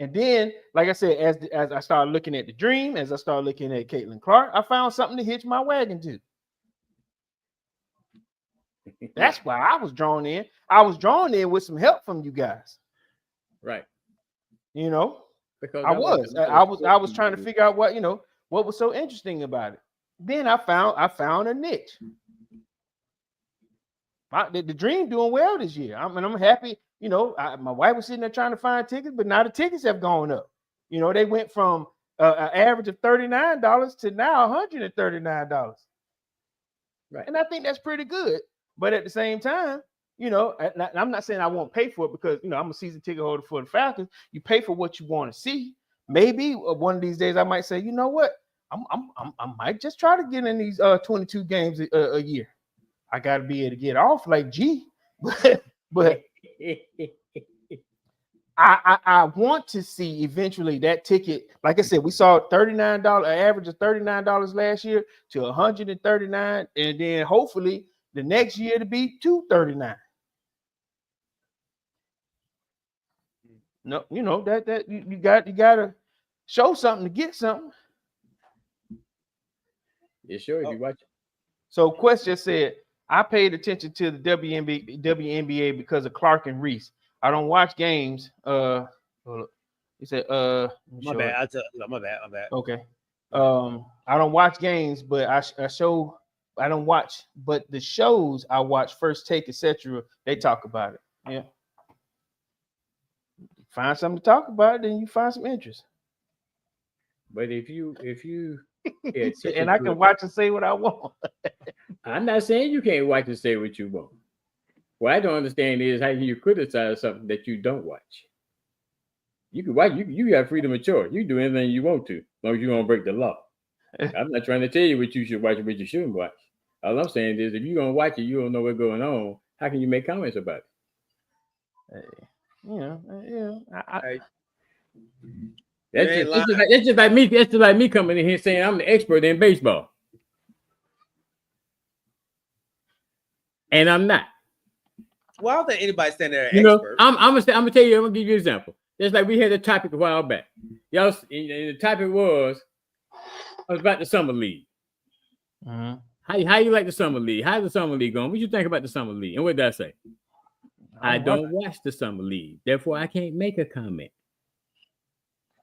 And then, like I said, as I started looking at the Dream, as I started looking at Caitlin Clark, I found something to hitch my wagon to. That's why I was drawn in. I was drawn in with some help from you guys. Right. You know, Because I was trying to figure out what, you know, what was so interesting about it. Then I found a niche. The Dream doing well this year. I'm happy. You know, my wife was sitting there trying to find tickets, but now the tickets have gone up. You know, they went from an average of $39 to now $139. Right. And I think that's pretty good. But at the same time, you know, I'm not saying I won't pay for it because, you know, I'm a season ticket holder for the Falcons. You pay for what you want to see. Maybe one of these days I might say, you know what, I might just try to get in these 22 games a year. I got to be able to get off like G, but I want to see eventually that ticket. Like I said, we saw $39, an average of $39 last year to $139, and then hopefully the next year to be $239. No, you know that you gotta show something to get something. Yeah, sure. If you watch it. So Quest just said, I paid attention to the WNBA because of Clark and Reese. I don't watch games. He said, my bad. My bad. Okay. I don't watch games, but I don't watch, but the shows I watch, First Take, etc., they talk about it. Yeah. Find something to talk about, then you find some interest. But if you and I can watch and say what I want. I'm not saying you can't watch and say what you want. What I don't understand is how you criticize something that you don't watch. You can watch, you got freedom of choice. You can do anything you want to, as long as you don't break the law. I'm not trying to tell you what you should watch and what you shouldn't watch. All I'm saying is if you don't watch it, you don't know what's going on. How can you make comments about it? That's just like me. That's just like me coming in here saying I'm the expert in baseball, and I'm not. Well, I don't think anybody's standing there. You know, I'm gonna tell you. I'm gonna give you an example. Just like we had a topic a while back. Y'all, and the topic was about the summer league. Mm-hmm. How you like the summer league? How's the summer league going? What you think about the summer league? And what did I say? I don't watch the summer league, therefore I can't make a comment.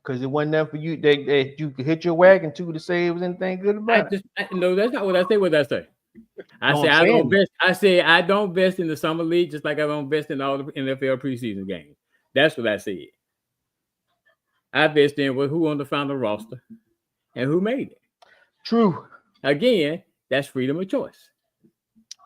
Because it wasn't enough for you that you could hit your wagon to say it was anything good about it. No, that's not what I say. What did I say? I say I don't vest in the summer league, just like I don't vest in all the NFL preseason games. That's what I said. I vest in who on the final roster and who made it. True. Again, that's freedom of choice.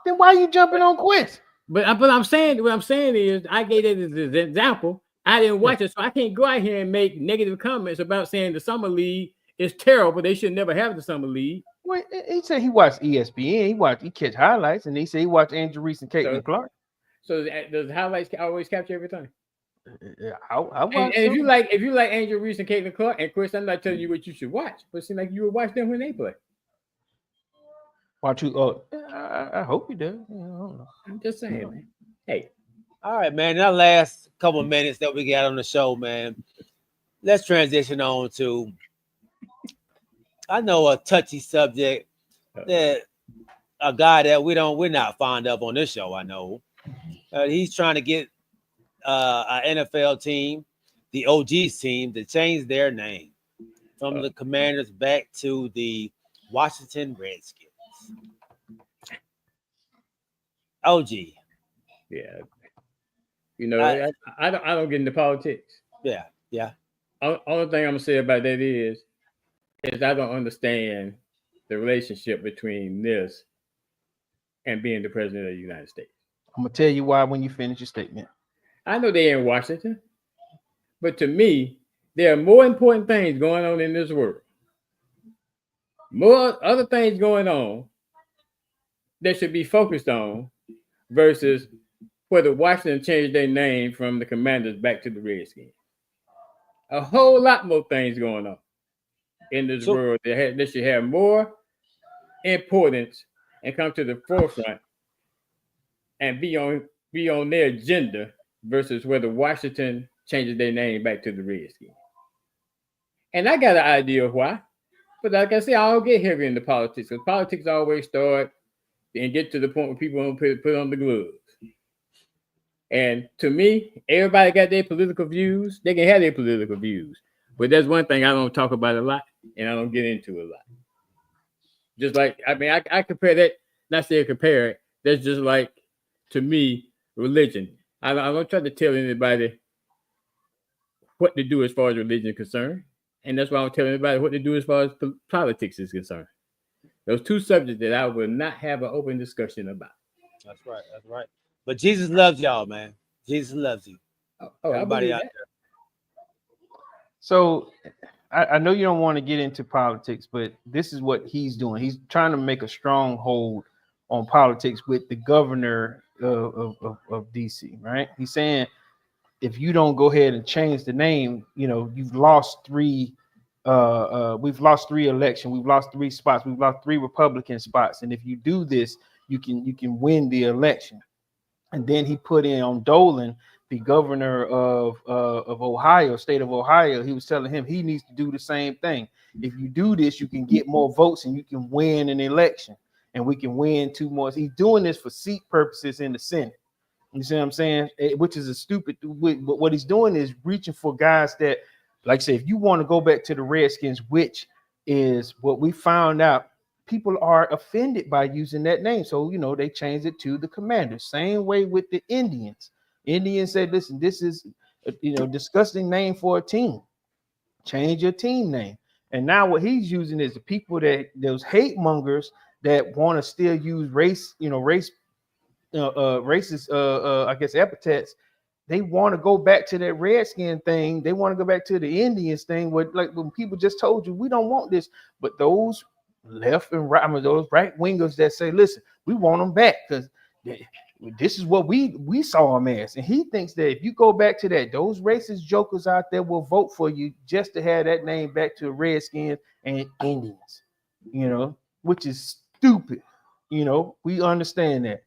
Then why are you jumping on Quest? But I'm saying what I'm saying is I gave it as an example. I didn't watch it, so I can't go out here and make negative comments about saying the summer league is terrible. They should never have the summer league. Well, he said he watched ESPN. He catch highlights, and he said he watched Angel Reese and Caitlin Clark. So does highlights always capture everything? Yeah, I watch. And if you like Angel Reese and Caitlin Clark, and Chris, I'm not telling you what you should watch, but it seems like you would watch them when they play. Watch you? I hope you do. I don't know. I'm just saying, man. Hey. All right, man. That last couple of minutes that we got on the show, man. Let's transition on to, I know, a touchy subject that a guy that we're not fond of on this show. I know he's trying to get an NFL team, the OG's team, to change their name from the Commanders back to the Washington Redskins. OG. Yeah. You know, I don't get into politics. Yeah. Only thing I'm gonna say about that is I don't understand the relationship between this and being the president of the United States. I'm gonna tell you why when you finish your statement. I know they're in Washington, but to me, there are more important things going on in this world. More other things going on that should be focused on versus whether Washington changed their name from the Commanders back to the Redskins. A whole lot more things going on in this world that should have more importance and come to the forefront and be on their agenda versus whether Washington changes their name back to the Redskins. And I got an idea of why. But like I said, I don't get heavy into politics because politics always start and get to the point where people don't put on the gloves. And to me, everybody got their political views. They can have their political views. But that's one thing I don't talk about a lot and I don't get into a lot. Just like, I mean, I compare that, not say compare it, that's just like, to me, religion. I don't try to tell anybody what to do as far as religion is concerned. And that's why I don't tell anybody what to do as far as politics is concerned. Those two subjects that I will not have an open discussion about. That's right. That's right. But Jesus loves y'all, man. Jesus loves you. Everybody out there. So I know you don't want to get into politics, but this is what he's doing. He's trying to make a stronghold on politics with the governor of DC, right? He's saying if you don't go ahead and change the name, you know, you've lost three. We've lost 3 elections. We've lost 3 spots. We've lost 3 Republican spots. And if you do this, you can win the election. And then he put in on Dolan, the governor of Ohio, state of Ohio. He was telling him he needs to do the same thing. If you do this, you can get more votes and you can win an election. And we can win 2 more. He's doing this for seat purposes in the Senate. You see what I'm saying? Which is a stupid. But what he's doing is reaching for guys that, like I say, if you want to go back to the Redskins, which is what we found out, people are offended by using that name. So, you know, they changed it to the Commanders. Same way with the Indians. Indians said, listen, this is, disgusting name for a team. Change your team name. And now what he's using is the people that, those hate mongers that want to still use racist, I guess, epithets. They want to go back to that Redskin thing. They want to go back to the Indians thing where, like, when people just told you, we don't want this. But those left and right, those right wingers that say, listen, we want them back because this is what we saw them as. And he thinks that if you go back to that, those racist jokers out there will vote for you just to have that name back to Redskins and Indians, which is stupid. We understand that.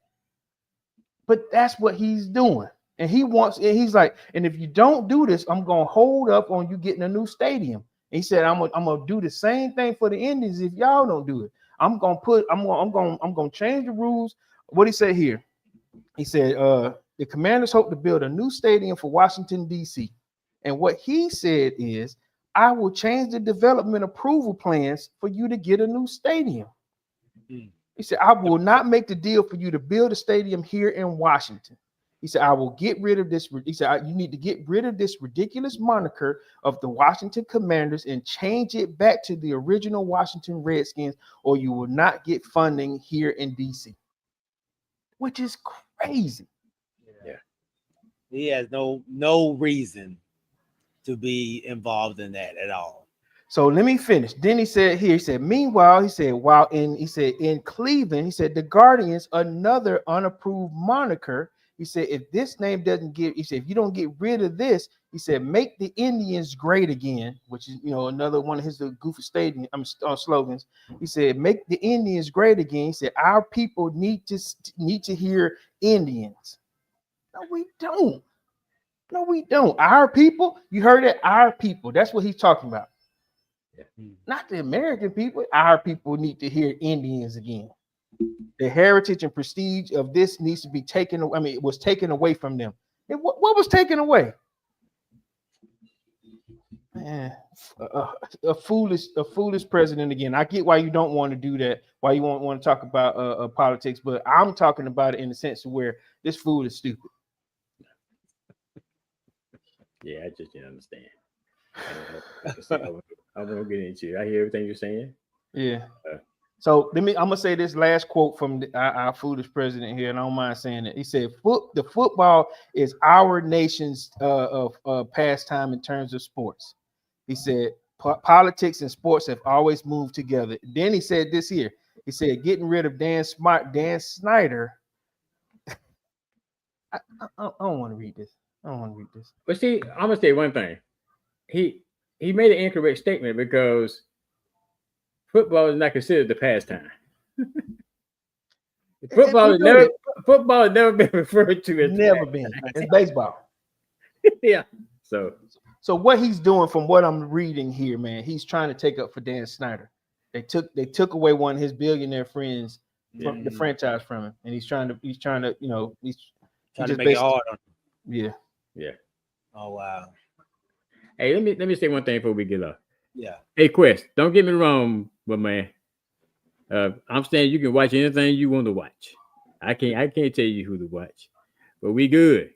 But that's what he's doing. And he's like, and if you don't do this, I'm gonna hold up on you getting a new stadium. And he said, I'm gonna do the same thing for the Indians if y'all don't do it. I'm gonna change the rules. What he said here? He said, the Commanders hope to build a new stadium for Washington, D.C. And what he said is, I will change the development approval plans for you to get a new stadium. He said, I will not make the deal for you to build a stadium here in Washington. He said, I will get rid of this. He said, you need to get rid of this ridiculous moniker of the Washington Commanders and change it back to the original Washington Redskins, or you will not get funding here in DC. Which is crazy. Yeah. He has no reason to be involved in that at all. So let me finish. Then he said here, he said, meanwhile, in Cleveland, he said, the Guardians, another unapproved moniker. He said, if this name doesn't if you don't get rid of this, he said, make the Indians great again, which is, another one of his goofy slogans. He said, make the Indians great again. He said, our people need to hear Indians. No, we don't. No, we don't. Our people, you heard it, our people. That's what he's talking about. Not the American people. Our people need to hear Indians again. The heritage and prestige of this needs to be taken. I mean, it was taken away from them. And what was taken away? Man, a foolish president again. I get why you don't want to do that. Why you won't want to talk about politics, but I'm talking about it in the sense of where this fool is stupid. Yeah, I just didn't understand. I won't get into it. I hear everything you're saying. Yeah. So I'm gonna say this last quote from our foolish president here, and I don't mind saying it. He said, "The football is our nation's pastime in terms of sports." He said, "Politics and sports have always moved together." Then he said this here. He said, "Getting rid of Dan Snyder." I don't want to read this. But see, I'm gonna say one thing. He made an incorrect statement because football is not considered the pastime. Football has never been referred to as never been. It's baseball. Yeah. So So what he's doing, from what I'm reading here, man, he's trying to take up for Dan Snyder. They took away one of his billionaire friends from the franchise from him, and he's trying to he's trying to make it hard on him. Yeah. Yeah. Oh wow. Hey, let me say one thing before we get off. Yeah. Hey, Quest, don't get me wrong, but man, I'm saying you can watch anything you want to watch. I can't tell you who to watch, but we good.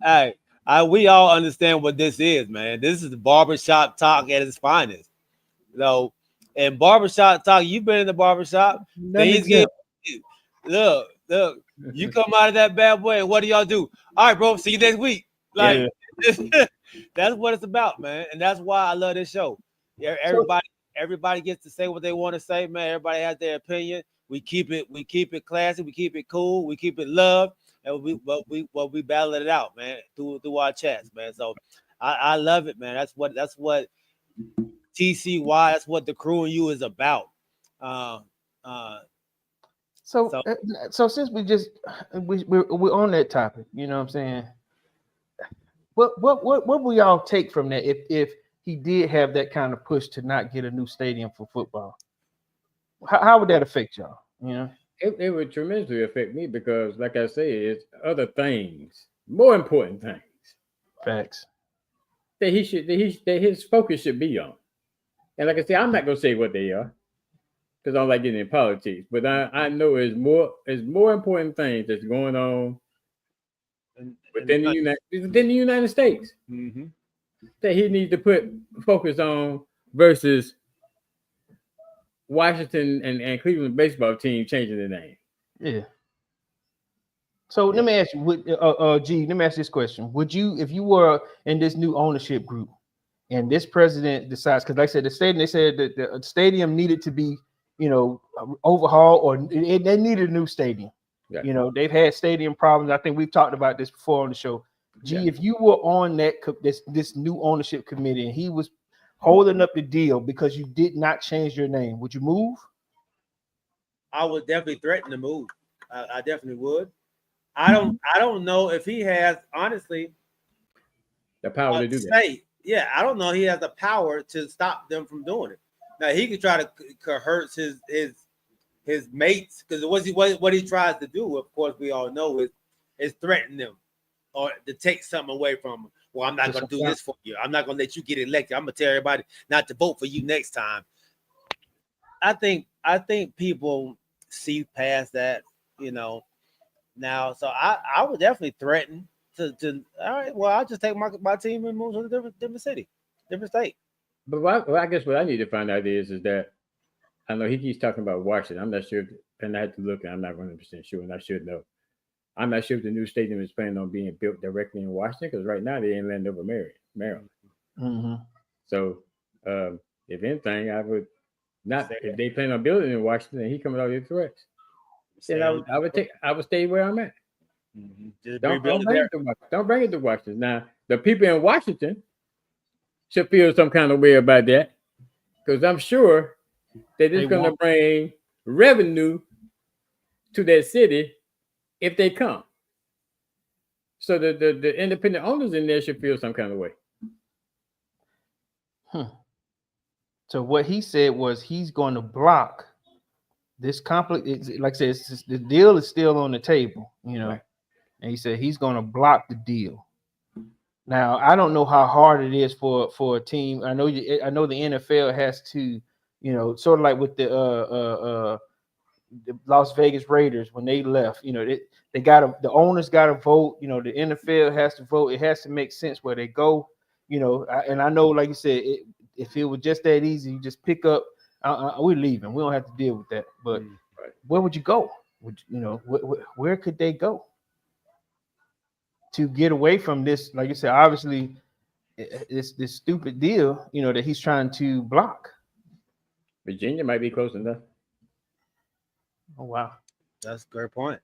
Hey, we all understand what this is, man. This is the barbershop talk at its finest. You know, and barbershop talk, you've been in the barbershop. Look, you come out of that bad boy, and what do y'all do? All right, bro, see you next week. Like, that's what it's about, man. And that's why I love this show. Yeah, everybody gets to say what they want to say, man. Everybody has their opinion. We keep it classy, we keep it cool, we keep it love, and we battle it out, man, through our chats, man. So I love it, man. That's what TCY, that's what the Crew and You is about. So since we're on that topic, you know what I'm saying? What will y'all take from that if he did have that kind of push to not get a new stadium for football? How would that affect y'all? You know, it would tremendously affect me because, like I say, it's other things, more important things. Facts. That his focus should be on. And like I say, I'm not gonna say what they are because I don't like getting in politics, but I know it's more important things that's going on within the United States that he needs to put focus on versus Washington and Cleveland baseball team changing the name. Yeah. So let me ask you, let me ask this question. Would you, if you were in this new ownership group and this president decides, because like I said, they said that the stadium needed to be, overhauled, or they needed a new stadium. Yeah. You know, they've had stadium problems. I think we've talked about this before on the show. If you were on this new ownership committee and he was holding up the deal because you did not change your name, would you move? I would definitely threaten to move. I definitely would. I don't know if he has, honestly, the power to do that. Yeah, I don't know. He has the power to stop them from doing it. Now he could try to coerce his mates, because what he tries to do, of course, we all know is threaten them or to take something away from them. Well, I'm not going to do this for you. I'm not going to let you get elected. I'm going to tell everybody not to vote for you next time. I think people see past that, now. So I would definitely threaten to all right, well, I'll just take my team and move to a different city, different state. But I guess what I need to find out is that I know he keeps talking about Washington. I'm not sure, and I had to look, and I'm not 100% sure, and I should know. I'm not sure if the new stadium is planning on being built directly in Washington, because right now they're in Landover, Maryland. Mm-hmm. So, if anything, I would not. If they plan on building in Washington, and he coming out with threats, then I would stay where I'm at. Mm-hmm. Don't bring it to Washington. Now, the people in Washington should feel some kind of way about that, because I'm sure that it's going to bring revenue to that city if they come. So the independent owners in there should feel some kind of way. So what he said was he's going to block this conflict. Like I said, the deal is still on the table, right. And he said he's going to block the deal. Now, I don't know how hard it is for a team. I know the NFL has to, sort of like with the Las Vegas Raiders when they left. They got the owners got to vote. The NFL has to vote. It has to make sense where they go. And I know, like you said, if it was just that easy, you just pick up. We're leaving. We don't have to deal with that. But where would you go? Where could they go to get away from this? Like you said, obviously, it's this stupid deal, that he's trying to block. Virginia might be close enough. Oh, wow. That's a great point.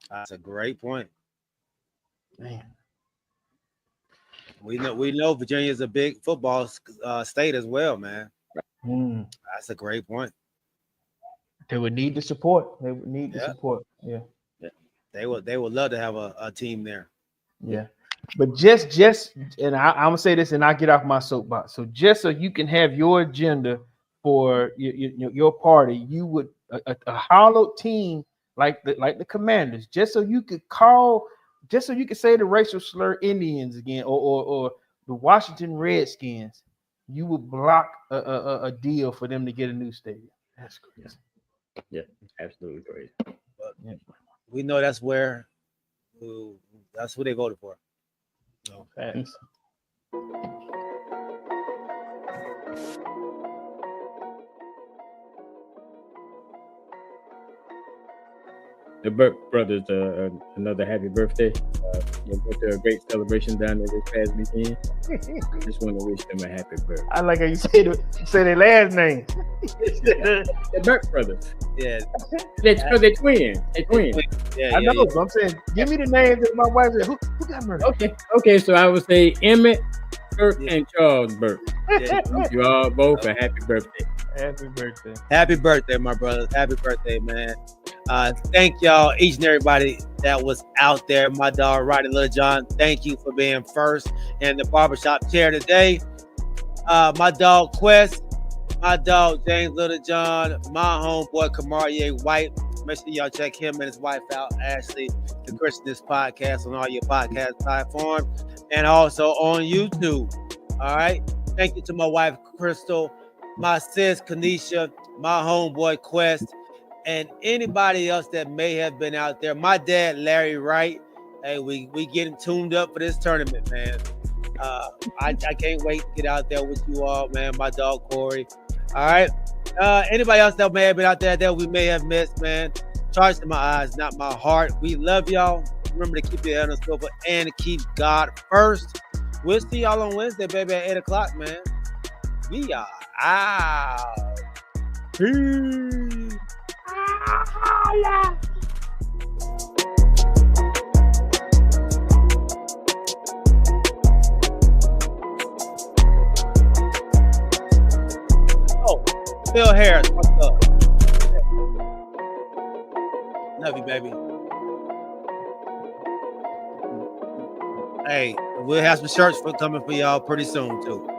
That's a great point. Man. We know Virginia is a big football state as well, man. That's a great point. They would need the support. They would need the support. Yeah. They would love to have a team there. Yeah. But just and I'm gonna say this and I'll get off my soapbox. So just so you can have your agenda for your party, you would a hollowed team like the Commanders, just so you could say the racial slur Indians again or the Washington Redskins, you would block a deal for them to get a new stadium. That's crazy. Yeah, absolutely crazy. Yeah. We know that's who they voted for. No facts. The Burke brothers, another happy birthday. They went to a great celebration down there this past weekend. I just want to wish them a happy birthday. I like how you say their last name. The Burke brothers. Yeah. They're twins. They're twins. Yeah, I know, but I'm saying, give me the names that my wife said. Who got murdered? Okay. So I would say Emmett Burke and Charles Burke. Yeah. You all both a happy birthday. Happy birthday. Happy birthday, my brothers. Happy birthday, man. Thank y'all, each and everybody that was out there. My dog, Rodney Little John, thank you for being first in the barbershop chair today. My dog, Quest. My dog, James Little John. My homeboy, Kamarie White. Make sure y'all check him and his wife out, Ashley, the Christianist Podcast on all your podcast platforms and also on YouTube. All right. Thank you to my wife, Crystal, my sis, Kanisha, my homeboy, Quest, and anybody else that may have been out there. My dad, Larry Wright. Hey, we getting tuned up for this tournament, man. I can't wait to get out there with you all, man. My dog, Corey. All right. Anybody else that may have been out there that we may have missed, man, charge to my eyes, not my heart. We love y'all. Remember to keep your head on swivel and to keep God first. We'll see y'all on Wednesday, baby, at 8 o'clock, man. We are out. Peace. Oh, Phil Harris, what's up? Love you, baby. Hey, we'll have some shirts coming for y'all pretty soon, too.